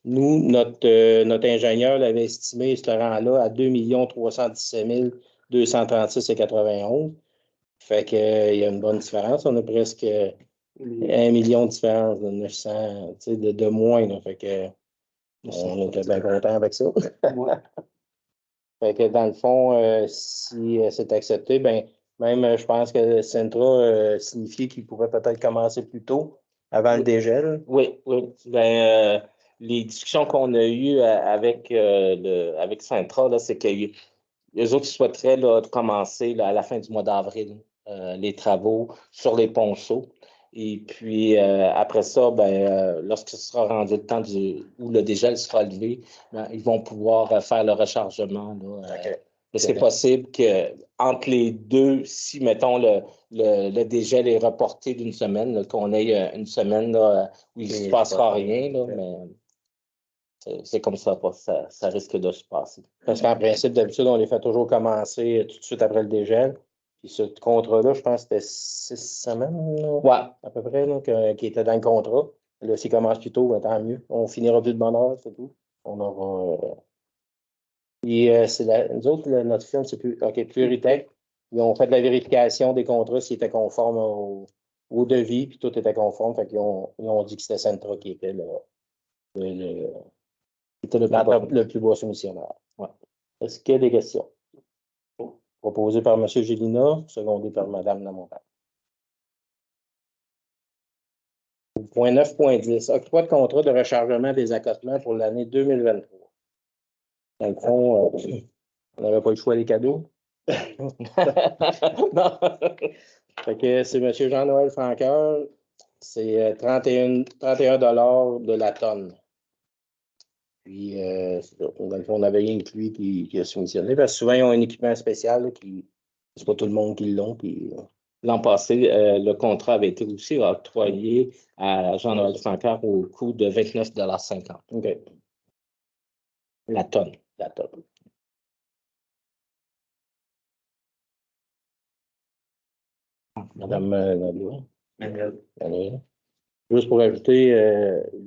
Nous, notre ingénieur l'avait estimé, ce rang-là, à 2 317 236 et 91. Fait qu'il y a une bonne différence. On a presque 1 million de différence de 900, de moins. Là. Fait que on était bien contents avec ça. Fait que dans le fond, si c'est accepté, ben même je pense que Centra signifie qu'il pourrait peut-être commencer plus tôt, avant le dégel. Oui, oui. Ben, les discussions qu'on a eues avec Centra, là, c'est que les autres souhaiteraient là, commencer là, à la fin du mois d'avril les travaux sur les ponceaux. Et puis, après ça, lorsque ce sera rendu le temps où le dégel sera levé, ils vont pouvoir faire le rechargement. Là, c'est possible qu'entre les deux, si, mettons, le dégel est reporté d'une semaine, là, qu'on ait une semaine là, où il ne se passera rien, là, mais c'est comme ça, ça risque de se passer. Parce qu'en principe, d'habitude, on les fait toujours commencer tout de suite après le dégel. Puis ce contrat-là, je pense que c'était 6 semaines, là, Ouais. à peu près, là, qui était dans le contrat. Là, s'il commence plus tôt, tant mieux. On finira plus de bonne heure, c'est tout. On aura. Et nous autres, notre firme, c'est Pluritech. Ils ont fait de la vérification des contrats s'ils étaient conformes au devis, puis tout était conforme. Fait qu'ils ont dit que c'était Centra qui était le plus beau soumissionnaire. Ouais. Est-ce qu'il y a des questions? Proposé par M. Gélina, secondé par Mme Lamontagne. Point 9.10. Octroi de contrat de rechargement des accotements pour l'année 2023. Dans le fond, on n'avait pas le choix des cadeaux. Non. Fait que c'est M. Jean-Noël Franqueur. C'est 31 $ de la tonne. Puis, dans le fond, on avait rien que lui qui a soumissionné. Parce que souvent, ils ont un équipement spécial c'est pas tout le monde qui l'ont. Puis, l'an passé, le contrat avait été aussi octroyé à Jean-Noël Francaire au coût de 29,50 $. OK. La tonne. La tonne. Madame Nadeau. Manuel. Juste pour ajouter,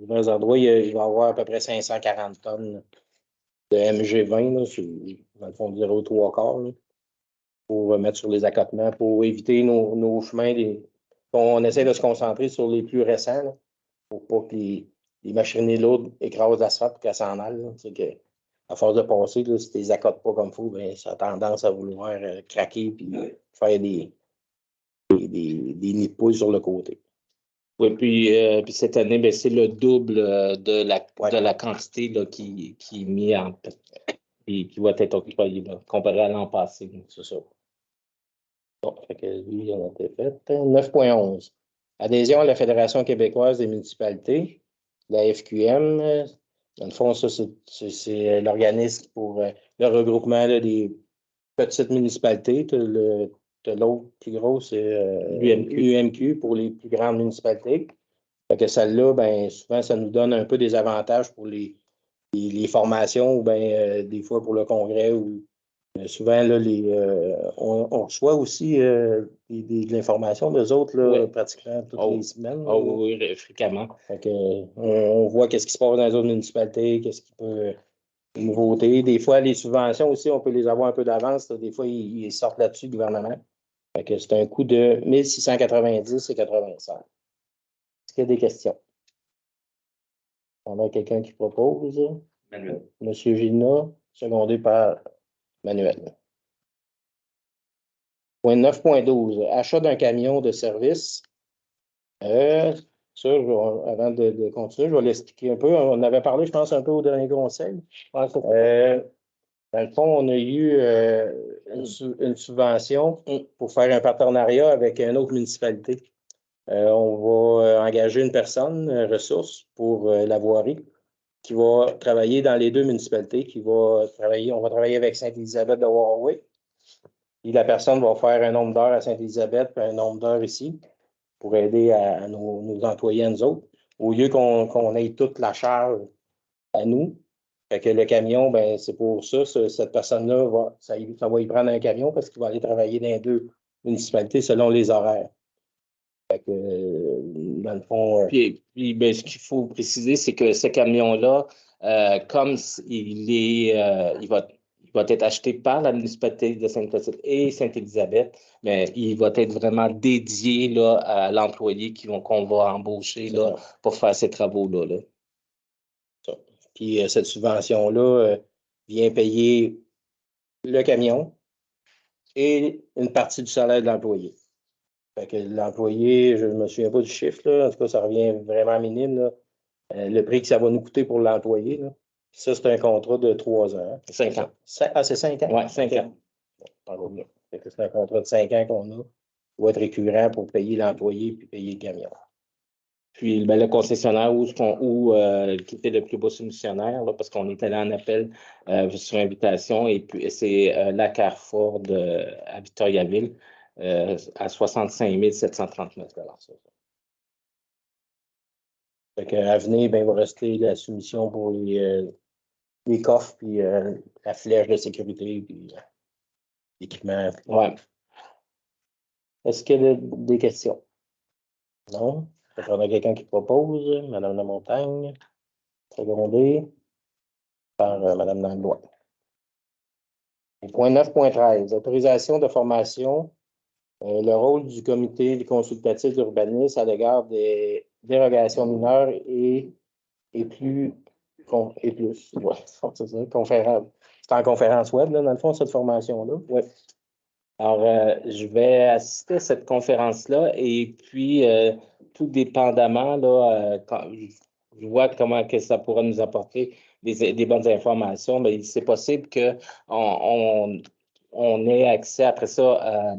dans les endroits, il va y avoir à peu près 540 tonnes de MG20, là, dans le fond, 0,3 là, pour mettre sur les accotements, pour éviter nos chemins. On essaie de se concentrer sur les plus récents, là, pour pas que les machines lourdes écrasent l'asphalte pour qu'elles s'en aillent. C'est que, à force de passer, là, si tu les accotes pas comme il faut, ben, ça a tendance à vouloir craquer et faire des nids de poules sur le côté. Oui, puis cette année, ben, c'est le double de la quantité là, qui est mis et qui va être octroyée là, comparé à l'an passé. C'est ça. Bon, fait que lui, on a été fait. 9.11. Adhésion à la Fédération québécoise des municipalités, la FQM. Dans le fond, ça, c'est l'organisme pour le regroupement là, des petites municipalités. L'autre plus gros, c'est l'UMQ pour les plus grandes municipalités. Fait que celle-là, ben, souvent, ça nous donne un peu des avantages pour les formations ou bien des fois pour le congrès. Souvent, là, on reçoit aussi de l'information des autres là, Oui. pratiquement toutes les semaines. Oui, fréquemment. Fait que, on voit qu'est-ce qui se passe dans les autres municipalités, qu'est-ce qui peut. Les nouveautés. Des fois, les subventions aussi, on peut les avoir un peu d'avance. Des fois, ils sortent là-dessus, le gouvernement. Fait que c'est un coût de 1690 et 85. Est-ce qu'il y a des questions? On a quelqu'un qui propose. Manuel. Monsieur Gina, secondé par Manuel. Point 9.12. Achat d'un camion de service. Ça, avant de continuer, je vais l'expliquer un peu. On avait parlé, je pense, un peu au dernier conseil. Dans le fond, on a eu une subvention pour faire un partenariat avec une autre municipalité. On va engager une personne, ressource, pour la voirie, qui va travailler dans les deux municipalités, on va travailler avec Sainte-Élisabeth de Warwick. Et la personne va faire un nombre d'heures à Sainte-Élisabeth, puis un nombre d'heures ici, pour aider à nos employés, à nous autres, au lieu qu'on ait toute la charge à nous. Fait que le camion, ben, c'est pour ça, cette personne-là, ça va y prendre un camion parce qu'il va aller travailler dans les deux municipalités selon les horaires. Fait que, dans le fond. Puis ben, ce qu'il faut préciser, c'est que ce camion-là, comme il va être acheté par la municipalité de Sainte-Clotilde et Sainte-Élisabeth, mais il va être vraiment dédié là, à l'employé qu'on va embaucher là, pour faire ces travaux-là. Là. Puis cette subvention-là vient payer le camion et une partie du salaire de l'employé. Fait que l'employé, je ne me souviens pas du chiffre, là, en tout cas, ça revient vraiment minime. Là. Le prix que ça va nous coûter pour l'employé. Ça, c'est un contrat de 3 ans. 5 ans. Ah, c'est 5 ans? Oui, 5 ans. Bon, c'est un contrat de 5 ans qu'on a. Il va être récurrent pour payer l'employé puis payer le camion. Puis ben, le concessionnaire qui était le plus beau soumissionnaire, là, parce qu'on est allé en appel sur invitation, et puis c'est la Carrefour à Victoriaville à 65 739 $. Fait qu'à venir, ben, il va rester la soumission pour les coffres, puis la flèche de sécurité, puis l'équipement. Ouais. Est-ce qu'il y a des questions? Non? On a quelqu'un qui propose, Mme Lamontagne, secondé par Mme Langlois. Point 9.13, autorisation de formation. Le rôle du comité consultatif d'urbanisme à l'égard des dérogations mineures et plus. Ouais, c'est ça, conférence. C'est en conférence web, là, dans le fond, cette formation-là. Oui. Alors, je vais assister à cette conférence-là et puis, tout dépendamment, là, quand je vois comment que ça pourra nous apporter des bonnes informations, mais c'est possible qu'on ait accès après ça,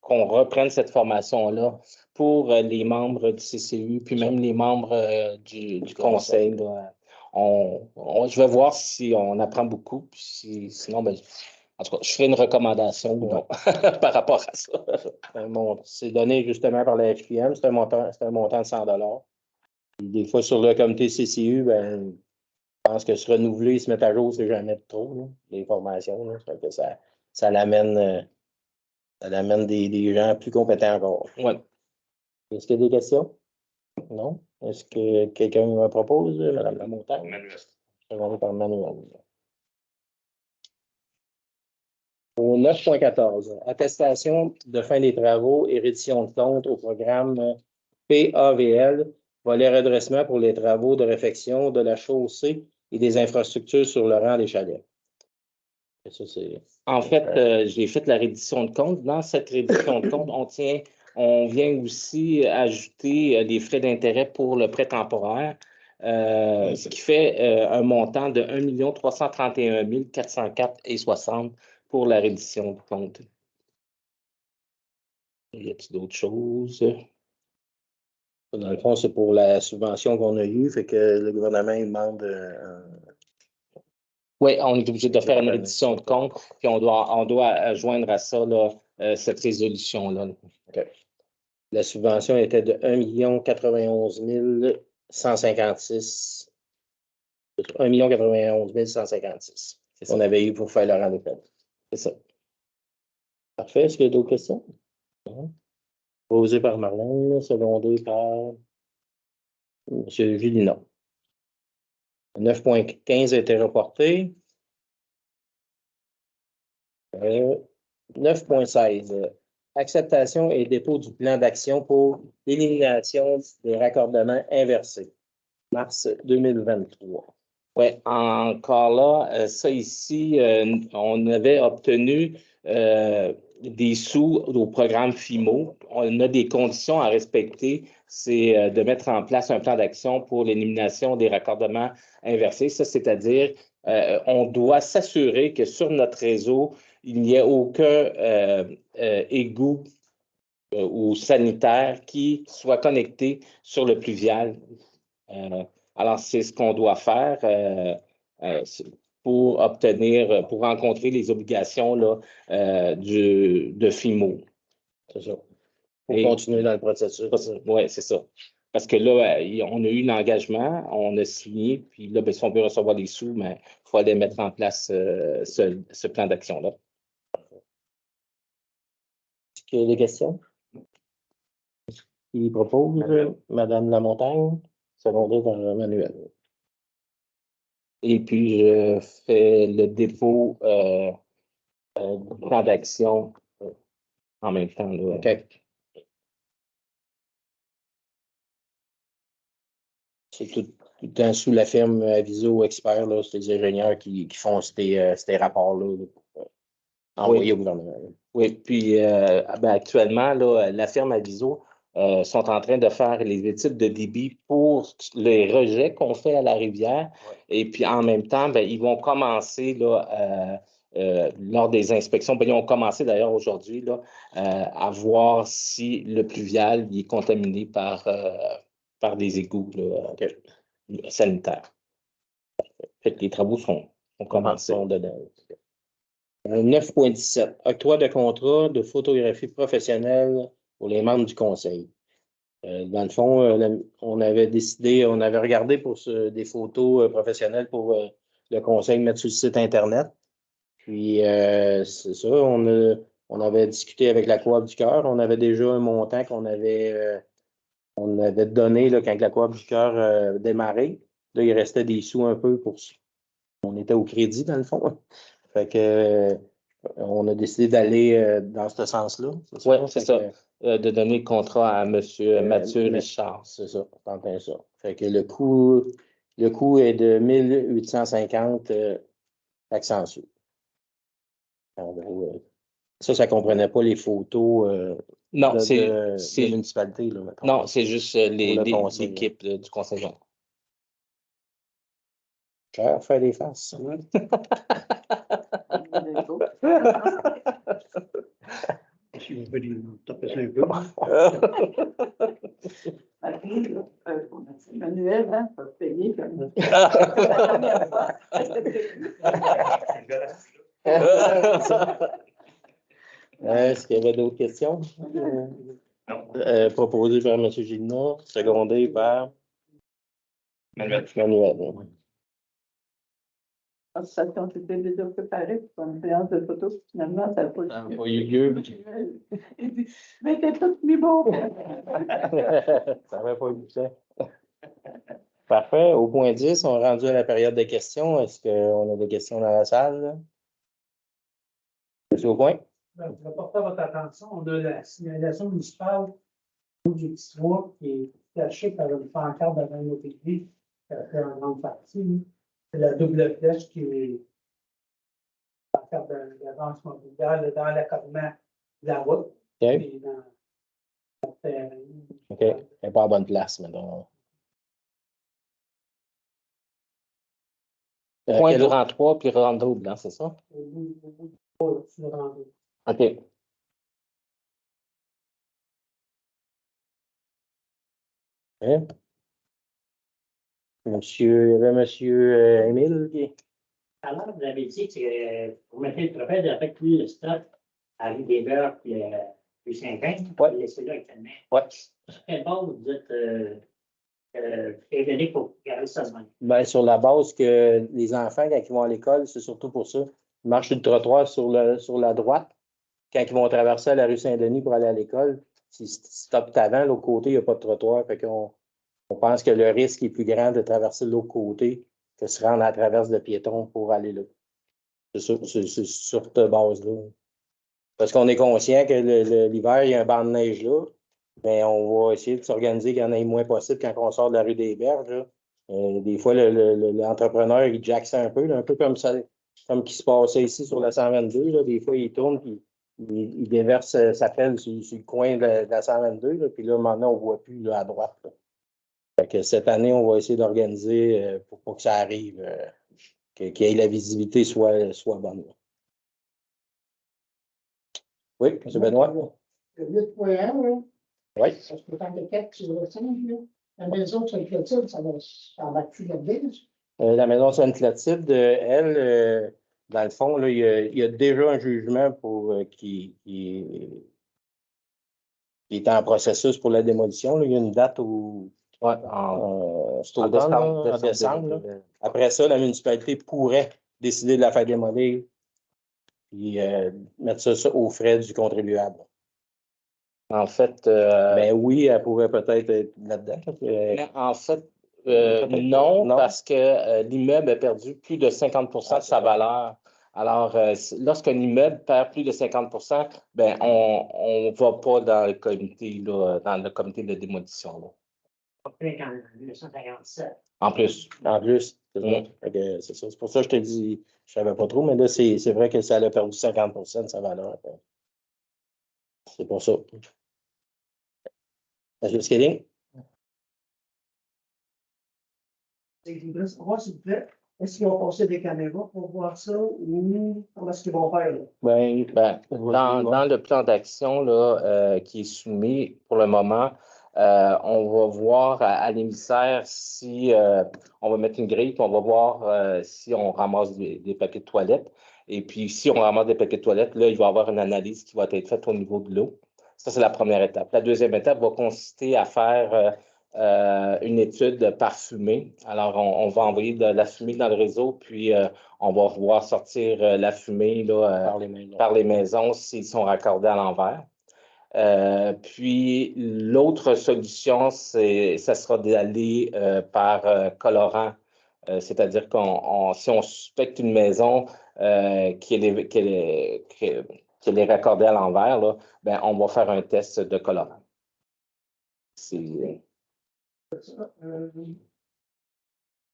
qu'on reprenne cette formation-là pour les membres du CCU, puis même les membres du conseil. Là. Je vais voir si on apprend beaucoup, puis sinon, ben, en tout cas, je ferai une recommandation par rapport à ça. C'est donné justement par la FQM, c'est un montant de 100 $. Des fois, sur le comité CCU, ben, je pense que se renouveler, se mettre à jour, c'est jamais trop, là, les formations. Là, que ça l'amène des gens plus compétents encore. Ouais. Est-ce qu'il y a des questions? Non? Est-ce que quelqu'un me propose, Mme Lamontagne? Manuel. Secondé par Manuel. Au 9.14, attestation de fin des travaux et reddition de compte au programme PAVL, volet redressement pour les travaux de réfection de la chaussée et des infrastructures sur le rang des chalets. Ça, En fait, j'ai fait la reddition de compte. Dans cette reddition de compte, on vient aussi ajouter des frais d'intérêt pour le prêt temporaire, ce qui fait un montant de 1 331 404,60 pour la reddition de compte. Y a-t-il d'autres choses? Dans le fond, c'est pour la subvention qu'on a eue, fait que le gouvernement il demande Oui, on est obligé de faire une reddition de compte, puis on doit joindre à ça là, cette résolution-là. OK. La subvention était de 1 091 156. 1 091 156. C'est ça. On avait eu pour faire le rang de compte. C'est ça. Parfait. Est-ce qu'il y a d'autres questions? Non. Posé par Marlène, secondé par M. Gilina. 9.15 a été reporté. 9.16. Acceptation et dépôt du plan d'action pour l'élimination des raccordements inversés. Mars 2023. Oui, encore là, ça ici, on avait obtenu des sous au programme FIMO. On a des conditions à respecter, c'est de mettre en place un plan d'action pour l'élimination des raccordements inversés. Ça, c'est-à-dire, on doit s'assurer que sur notre réseau, il n'y ait aucun égout ou sanitaire qui soit connecté sur le pluvial. Alors, c'est ce qu'on doit faire pour rencontrer les obligations là, de FIMO. C'est ça. Pour continuer dans le processus. Oui, c'est ça. Parce que là, on a eu l'engagement, on a signé, puis là, ben, si on veut recevoir des sous, mais il faut aller mettre en place ce plan d'action-là. Est-ce qu'il y a des questions? Qui propose? Mme Lamontagne, secondé par Manuel. Et puis, je fais le dépôt du plan d'action en même temps. Là. OK. C'est tout le temps sous la firme Aviso Expert, là, c'est les ingénieurs qui font ces rapports-là pour envoyer au gouvernement. Oui, puis actuellement, là, la firme Aviso sont en train de faire les études de débit pour les rejets qu'on fait à la rivière. Ouais. Et puis en même temps, ben, ils vont commencer là, lors des inspections. Ben, ils ont commencé d'ailleurs aujourd'hui là, à voir si le pluvial est contaminé par des égouts là, sanitaires. Fait que les travaux sont commencés. 9.17. Octroi de contrat de photographie professionnelle pour les membres du conseil. Dans le fond, on avait décidé, on avait regardé pour des photos professionnelles pour le conseil mettre sur le site Internet. Puis, c'est ça, on avait discuté avec la Coop du Cœur. On avait déjà un montant qu'on avait donné là, quand la Coop du Cœur démarrait. Là, il restait des sous un peu pour ça. On était au crédit, dans le fond. Fait que on a décidé d'aller dans ce sens-là. Oui, c'est ça. De donner le contrat à M. Mathieu Richard. C'est ça, t'entends ça. Fait que le coût est de 1850 accent sûr. Ça ne comprenait pas les photos non, de municipalité. Là, non, c'est juste l'équipe du conseil. Cher, faire des faces. Si on veut taper ça un peu. Manuel, hein, faut payer comme Est-ce qu'il y avait d'autres questions? Non. Proposé par M. Gilina, secondé par Manuel. Manuel. La station s'était déjà préparée pour une séance de photos. Finalement, ça n'a pas Ça n'a eu pas eu lieu. Il dit, mais t'es tout mis beau. Ça n'aurait pas eu de temps. Parfait. Au point 10, on est rendu à la période de questions. Est-ce qu'on a des questions dans la salle? Là? Monsieur Aucoin? Je vais porter à votre attention, on a la signalisation municipale du petit toit qui est cachée par une pancarte devant notre église, qui a fait en grande partie. C'est la double flèche qui est la pancarte d'avance mobilière dans l'accotement de la route. OK. Et dans le terrain. OK. Elle n'est pas à bonne place, maintenant. Point durant 3 puis rang double, hein, c'est ça? Au bout du toit, là, sur le rendu. OK. Hein? Monsieur, il y avait monsieur Émile qui. Alors, vous avez dit que vous mettez le travail avec lui le stock à rue des Beurs puis rue Saint-Jean. Ouais. Vous laissez là actuellement. Ouais. Quel bord vous dites prévenez pour garder ça de même? Ben, sur la base que les enfants, quand ils vont à l'école, c'est surtout pour ça. Ils marchent sur le trottoir sur la droite. Quand ils vont traverser la rue Saint-Denis pour aller à l'école, si stop avant, l'autre côté, il n'y a pas de trottoir. Fait qu'on on pense que le risque est plus grand de traverser de l'autre côté que se rendre à la traverse de piétons pour aller là. C'est sur cette base-là. Parce qu'on est conscient que l'hiver, il y a un banc de neige là, mais on va essayer de s'organiser qu'il y en ait le moins possible quand on sort de la rue des Berges. Là. Des fois, l'entrepreneur, il jack ça un peu, là, un peu comme ça, comme qui se passait ici sur la 122. Là. Des fois, il tourne puis il déverse sa pelle sur le coin de la 122. Là, puis là, maintenant, on ne voit plus là, à droite. Là. Fait que cette année, on va essayer d'organiser pour pas que ça arrive, qu'il y ait la visibilité soit bonne. Là. Oui, M. Benoît? Le 8.1, là, Oui. ça se peut faire des 4 sur le 5, là. La maison sur le clôture, ça va plus là-dedans. La maison Sainte-Clotilde, elle, dans le fond, là, il y a déjà un jugement qui est en processus pour la démolition. Là. Il y a une date où. Ouais, c'est au en décembre. Là. Après ça, la municipalité pourrait décider de la faire démolir et mettre ça aux frais du contribuable. En fait, Ben oui, elle pourrait peut-être être là-dedans. en fait, non, parce que l'immeuble a perdu plus de 50 de sa valeur. Alors, lorsqu'un immeuble perd plus de 50 ben, on ne va pas dans le comité, là, dans le comité de démolition. Là. Après, en 1957. En plus. En plus, c'est ça. C'est ça. C'est pour ça que je te dis, je ne savais pas trop, mais là, c'est vrai que ça a perdu 50 de sa valeur. C'est pour ça. Est-ce que Je voudrais savoir, s'il vous plaît, est-ce qu'ils vont passer des caméras pour voir ça ou comment est-ce qu'ils vont faire? Là? Ben, dans le plan d'action là, qui est soumis pour le moment, on va voir à l'émissaire si on va mettre une grille, puis on va voir si on ramasse des papiers de toilette. Et puis, si on ramasse des papiers de toilette, là, il va y avoir une analyse qui va être faite au niveau de l'eau. Ça, c'est la première étape. La deuxième étape va consister à faire une étude par fumée. Alors, on va envoyer de la fumée dans le réseau, puis on va voir sortir la fumée là, par les maisons s'ils sont raccordés à l'envers. Puis, l'autre solution, ça sera d'aller par colorant. C'est-à-dire si on suspecte une maison qu'elle est raccordée à l'envers, là, ben, on va faire un test de colorant.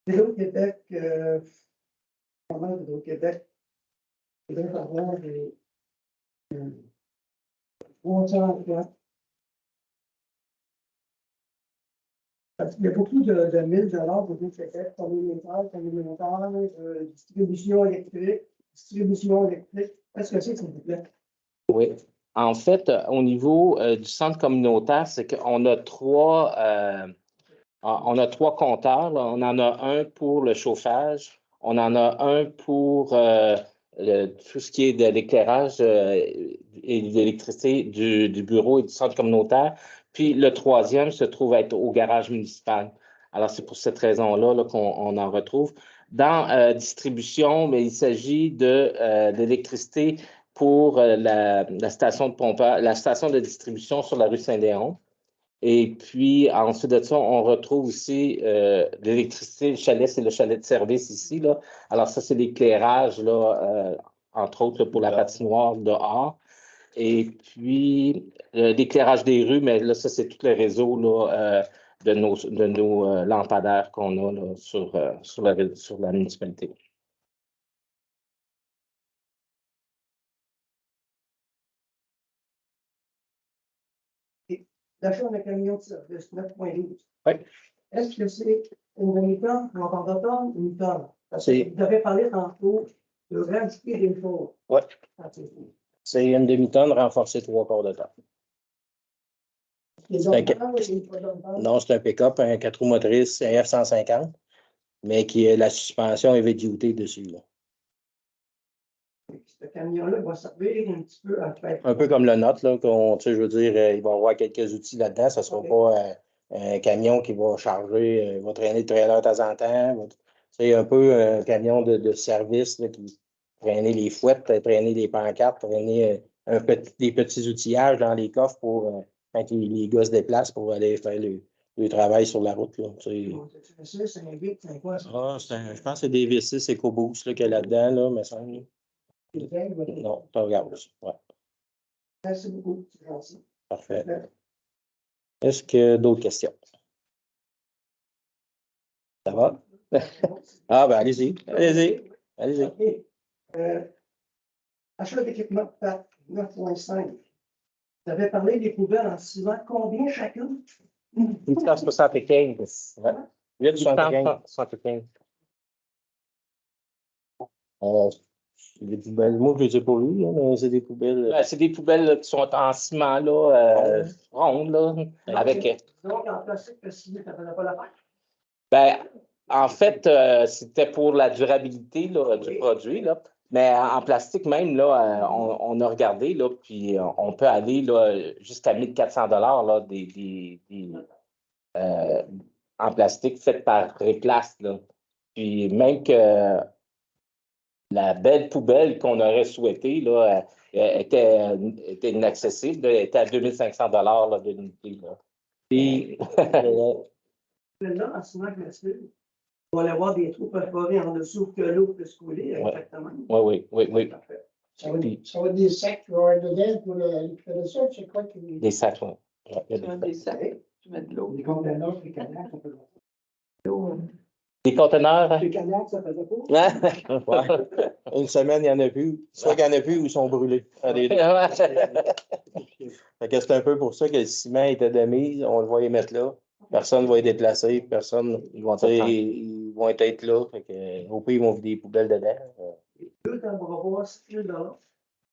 Hydro-Québec, comment Hydro-Québec, il devrait avoir des 300 emplois. Il y a beaucoup de 1000 $ pour Hydro-Québec, communautaire, distribution électrique. Qu'est-ce que c'est, s'il vous plaît? Oui. En fait, au niveau du centre communautaire, c'est qu'on a trois compteurs. Là. On en a un pour le chauffage, on en a un pour tout ce qui est de l'éclairage et de l'électricité du bureau et du centre communautaire. Puis le troisième se trouve être au garage municipal. Alors, c'est pour cette raison-là là, qu'on en retrouve. dans distribution, mais il s'agit de l'électricité pour la station de pompage, la station de distribution sur la rue Saint-Léon. Et puis, ensuite de ça, on retrouve aussi l'électricité. Le chalet, c'est le chalet de service ici, là. Alors, ça, c'est l'éclairage, là, entre autres, là, pour la patinoire dehors. Et puis, l'éclairage des rues, mais là, ça, c'est tout le réseau, là, de nos lampadaires qu'on a là, sur la municipalité. L'achat d'un camion de service 9.12. Oui. Est-ce que c'est une demi-tonne, un quart de tonne, une tonne? Parce que C'est- vous avez parlé tantôt de rajouter des choses. Ouais. C'est une demi-tonne renforcée 3/4 de tonne. Les un autres tonnes, c'est une tonne. Non, c'est un pick-up, un 4 roues motrices, un F-150, mais qui a la suspension heavy duty dessus, là. Ce camion-là va servir un petit peu à faire. Un peu comme le nôtre, là, tu sais, je veux dire, il va y avoir quelques outils là-dedans. Ça ne sera pas un camion qui va charger, va traîner le trailer de temps en temps. C'est un peu un camion de service là, qui traîner les fouettes, traîner les pancartes, traîner des petits outillages dans les coffres pour quand les gars se déplacent pour aller faire le travail sur la route. Là, tu sais. C'est un 8, c'est quoi? Ça? Je pense que c'est des V6 EcoBoost qu'il y a là-dedans, là, mais ça. Non, tu regardes. Ouais, Merci beaucoup. C'est gentil. parfait. Est-ce que d'autres questions? Ça va? Ah, ben allez-y, allez-y, allez-y. OK. Achat d'équipement PAC 9.5. Vous avez parlé des poubelles en ciment. Combien chacune? 875. Ouais. 875. 875. Les poubelles, moi, je ne les ai pas vues, là, mais c'est des poubelles. Ben, c'est des poubelles là, qui sont en ciment, là, rondes, là, avec. Donc, en plastique, que si ça ne faisait pas l'affaire. Ben, en fait, c'était pour la durabilité là, du produit, là. Mais en plastique même, là, on a regardé, là, puis on peut aller là, jusqu'à 1400 là, en plastique fait par Réplace, là. Puis même que la belle poubelle qu'on aurait souhaitée là, était inaccessible, là, était à 2500 là, de l'unité. Là. Puis, Là, en ciment plastique, on va aller avoir des trous perforés en dessous que l'eau peut se couler. Ouais. Exactement. oui. Parfait. Ça va être des sacs qui vont avoir dedans pour récupérer ça, c'est quoi qui. Des sacs, oui. Ouais, il y a Tu mets des sacs, tu mets de l'eau. Les conteneurs, les canards, ça peut Des conteneurs. Les canards, ça faisait pas. Ouais. Une semaine, il n'y en a plus. Soit qu'il n'y en a plus ou ils sont brûlés. Allez, fait que c'est un peu pour ça que le ciment était de mise. On va les mettre là. Personne ne va les déplacer. Personne, ils vont être là. Fait que, au pire, ils vont vider des poubelles dedans. Deux dans le bras, $6 000.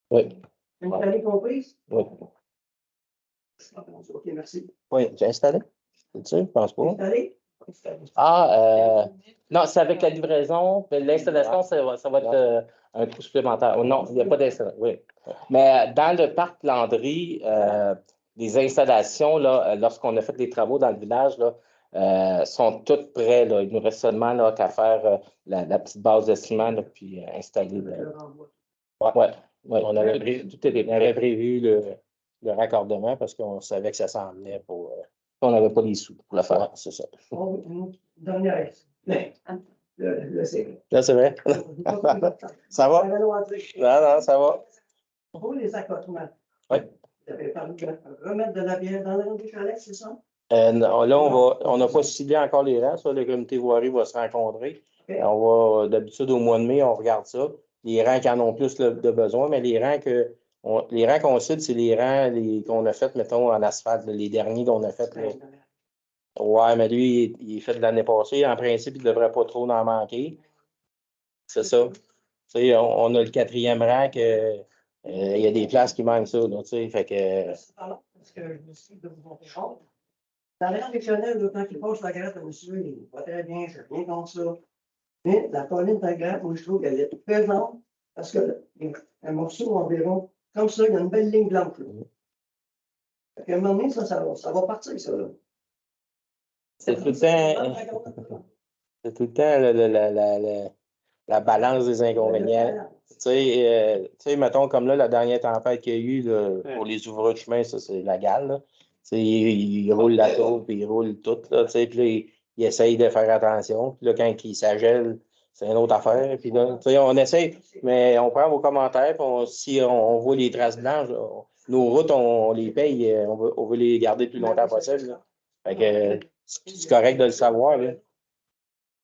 Oui. Une année comprise? Oui. OK, merci. Oui, j'ai installé. C'est ça? Je pense pas. Installé? Non, c'est avec la livraison. L'installation, ça va être un coût supplémentaire. Oh, non, il n'y a pas d'installation. Oui. Mais dans le parc Landry, les installations, là, lorsqu'on a fait les travaux dans le village, là, sont toutes prêts. Là. Il nous reste seulement là, qu'à faire la petite base de ciment, là, puis installer. Ouais. On avait prévu le raccordement parce qu'on savait que ça s'en venait pour. On n'avait pas les sous pour le faire. Ouais, c'est ça. Dernière. Le c'est. Là, c'est vrai. Ça va? Non, ça va. Pour les accotements. Oui. Vous avez parlé de remettre de la bière dans le rang du chalet, c'est ça? Non, là, on n'a pas ciblé encore les rangs. Ça, le comité voirie va se rencontrer. Okay. On va, d'habitude, au mois de mai, on regarde ça. Les rangs qui en ont plus de besoin, mais les rangs qu'on cible, c'est les rangs qu'on a fait, mettons, en asphalte, là, les derniers qu'on a fait. Là. Ouais, mais lui, il est fait de l'année passée. En principe, il ne devrait pas trop en manquer. C'est ça. Tu sais, on a le 4e rang que il y a des places qui manquent ça. Là, tu sais, fait que. Parce que je me suis de vous comprendre. Dans les réfectionnels, quand il passe la gratte à monsieur, il va très bien, je suis bien contre ça. Mais la colline de la gratte, moi, je trouve qu'elle est pesante parce que un morceau environ, comme ça, il y a une belle ligne blanche. Fait qu'à un moment donné, ça va partir, ça. Là. C'est tout le temps. C'est tout le temps la balance des inconvénients. Tu sais, mettons, comme là, la dernière tempête qu'il y a eu là, pour les ouvreurs de chemin, ça, c'est la gale. Là. Tu sais, il roule la tour, puis il roule tout. Là, tu sais, puis là, il essaye de faire attention. Puis là, quand il s'agèle, c'est une autre affaire. Puis là, tu sais, on essaie, mais on prend vos commentaires. Puis si on voit les traces blanches, nos routes, on les paye. On veut les garder le plus longtemps possible. Là. Fait que c'est correct de le savoir. Là.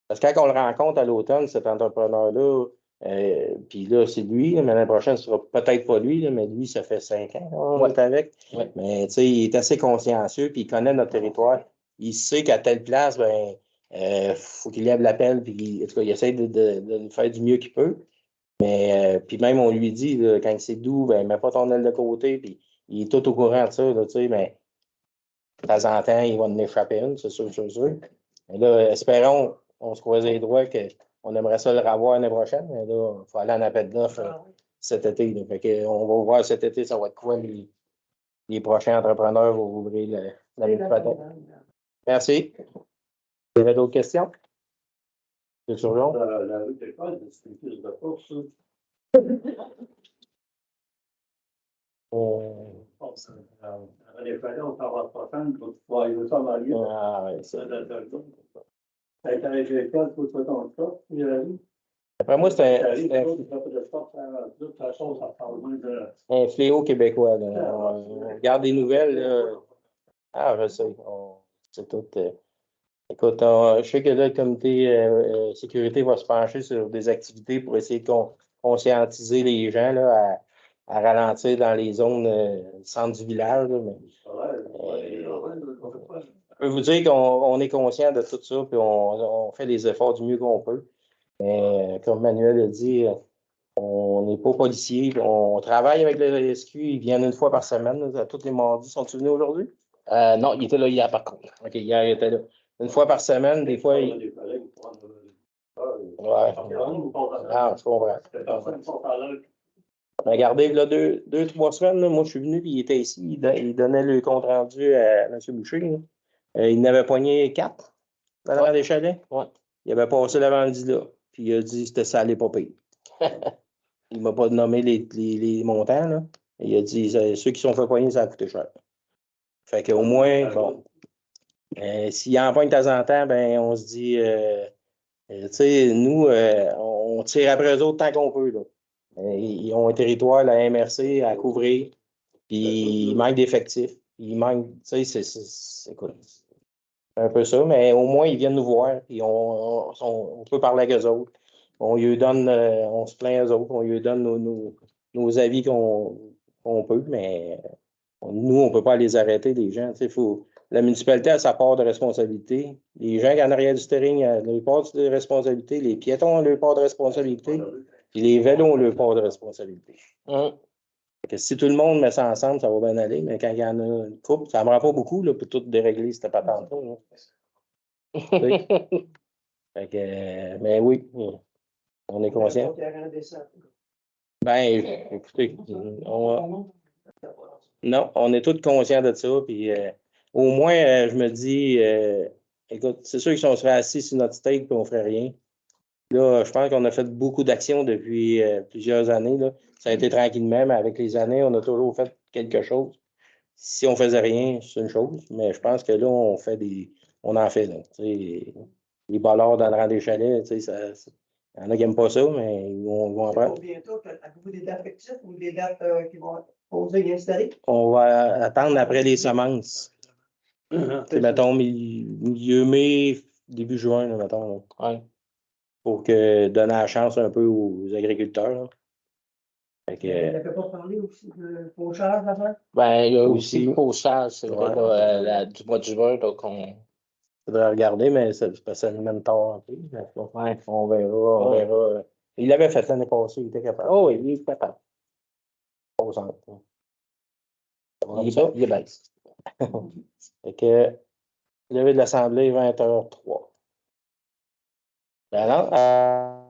Parce que quand on le rencontre à l'automne, cet entrepreneur-là, puis là, c'est lui, mais l'année prochaine, ce sera peut-être pas lui, là, mais lui, ça fait 5 ans qu'on est avec. Ouais. Mais tu sais, il est assez consciencieux, puis il connaît notre territoire. Il sait qu'à telle place, ben, faut qu'il lève la pelle, puis en tout cas, il essaie de faire du mieux qu'il peut. Mais puis même, on lui dit, là, quand c'est doux, ben, mets pas ton aile de côté, puis il est tout au courant de ça, là, tu sais, mais de temps en temps, il va en échapper une, c'est sûr, c'est sûr. Et là, espérons, on se croise les doigts qu'on aimerait ça le revoir l'année prochaine, mais là, il faut aller en appel d'offres cet été. Là. Fait que, on va voir cet été, ça va être quoi les prochains entrepreneurs vont ouvrir la municipalité. Merci. Vous avez d'autres questions? C'est sur long? La rue de l'école, c'est une piste de course, ça. Les fallait, on s'en va pas faire, pour pouvoir aller s'en aller. Ah, ouais, ça. Avec l'école, il faut que ton sport, il y a la vie. Après moi, c'est un fléau québécois. Là. On regarde des nouvelles. Là. Ah, je sais. C'est tout. Écoute, je sais que là, le comité sécurité va se pencher sur des activités pour essayer de conscientiser les gens là, à ralentir dans les zones centre du village. Là, mais, je peux vous dire qu'on est conscient de tout ça, puis on fait les efforts du mieux qu'on peut. Mais comme Manuel a dit, on n'est pas policier. On travaille avec le SQ. Ils viennent une fois par semaine, là, tous les mardis. Sont-ils venus aujourd'hui? Non, il était là hier, par contre. OK, hier, il était là. Une fois par semaine, des fois. Ouais. Ah, je comprends. Regardez, là, deux, 3 semaines, là, moi, je suis venu, puis il était ici. Il donnait le compte rendu à M. Boucher. Là. Il n'avait poigné 4 dans l'avant des chalets. Ouais. Il avait passé l'avant-dit là. Puis il a dit que c'était ça, les pas pire. Il ne m'a pas nommé les montants. Là. Il a dit ceux qui sont fait poigner, ça a coûté cher. Fait qu'au moins, bon. S'il en pogne de temps en temps, ben, on se dit, tu sais, nous, on tire après eux autres tant qu'on peut. Là. Ils ont un territoire, la MRC, à couvrir. Puis il manque d'effectifs. Il manque, tu sais, c'est un peu ça, mais au moins, ils viennent nous voir. Puis on peut parler avec eux autres. On lui donne, on se plaint eux autres. On lui donne nos avis qu'on peut, mais nous, on ne peut pas les arrêter, les gens. La municipalité a sa part de responsabilité. Les gens qui en arrière du terrain ont leur part de responsabilité. Les piétons ont leur part de responsabilité. Puis les vélos ont leur part de responsabilité. Que si tout le monde met ça ensemble, ça va bien aller. Mais quand il y en a une couple, ça ne me rend pas beaucoup là, pour tout dérégler cette patente-là. Fait que, mais oui, on est conscient. Ben, écoutez, non, on est tous conscients de ça. Puis au moins, je me dis, écoute, c'est sûr que si on serait assis sur notre steak et on ne ferait rien. Là, je pense qu'on a fait beaucoup d'actions depuis plusieurs années. Là. Ça a été tranquillement, mais avec les années, on a toujours fait quelque chose. Si on ne faisait rien, c'est une chose, mais je pense que là, on en fait. Là, les ballards dans le rang des chalets, il y en a qui n'aiment pas ça, mais ils vont en prendre. Bientôt, avez-vous des dates fictives ou des dates qui vont être posées et installées? On va attendre après les semences. Mettons, milieu mai, début juin, là, mettons. Là. Ouais. Pour donner la chance un peu aux agriculteurs. Fait que, il n'avait pas parlé aussi de fauchage avant? Ben, il y a aussi le fauchage, c'est vrai, là, du mois de juin, donc on faudrait regarder, mais ça nous mène tard un peu. Ouais, on verra. Il l'avait fait l'année passée, il était capable. Oh oui, il est capable. Il est baisse. Fait que, levé de l'Assemblée, 20h03. Ben non,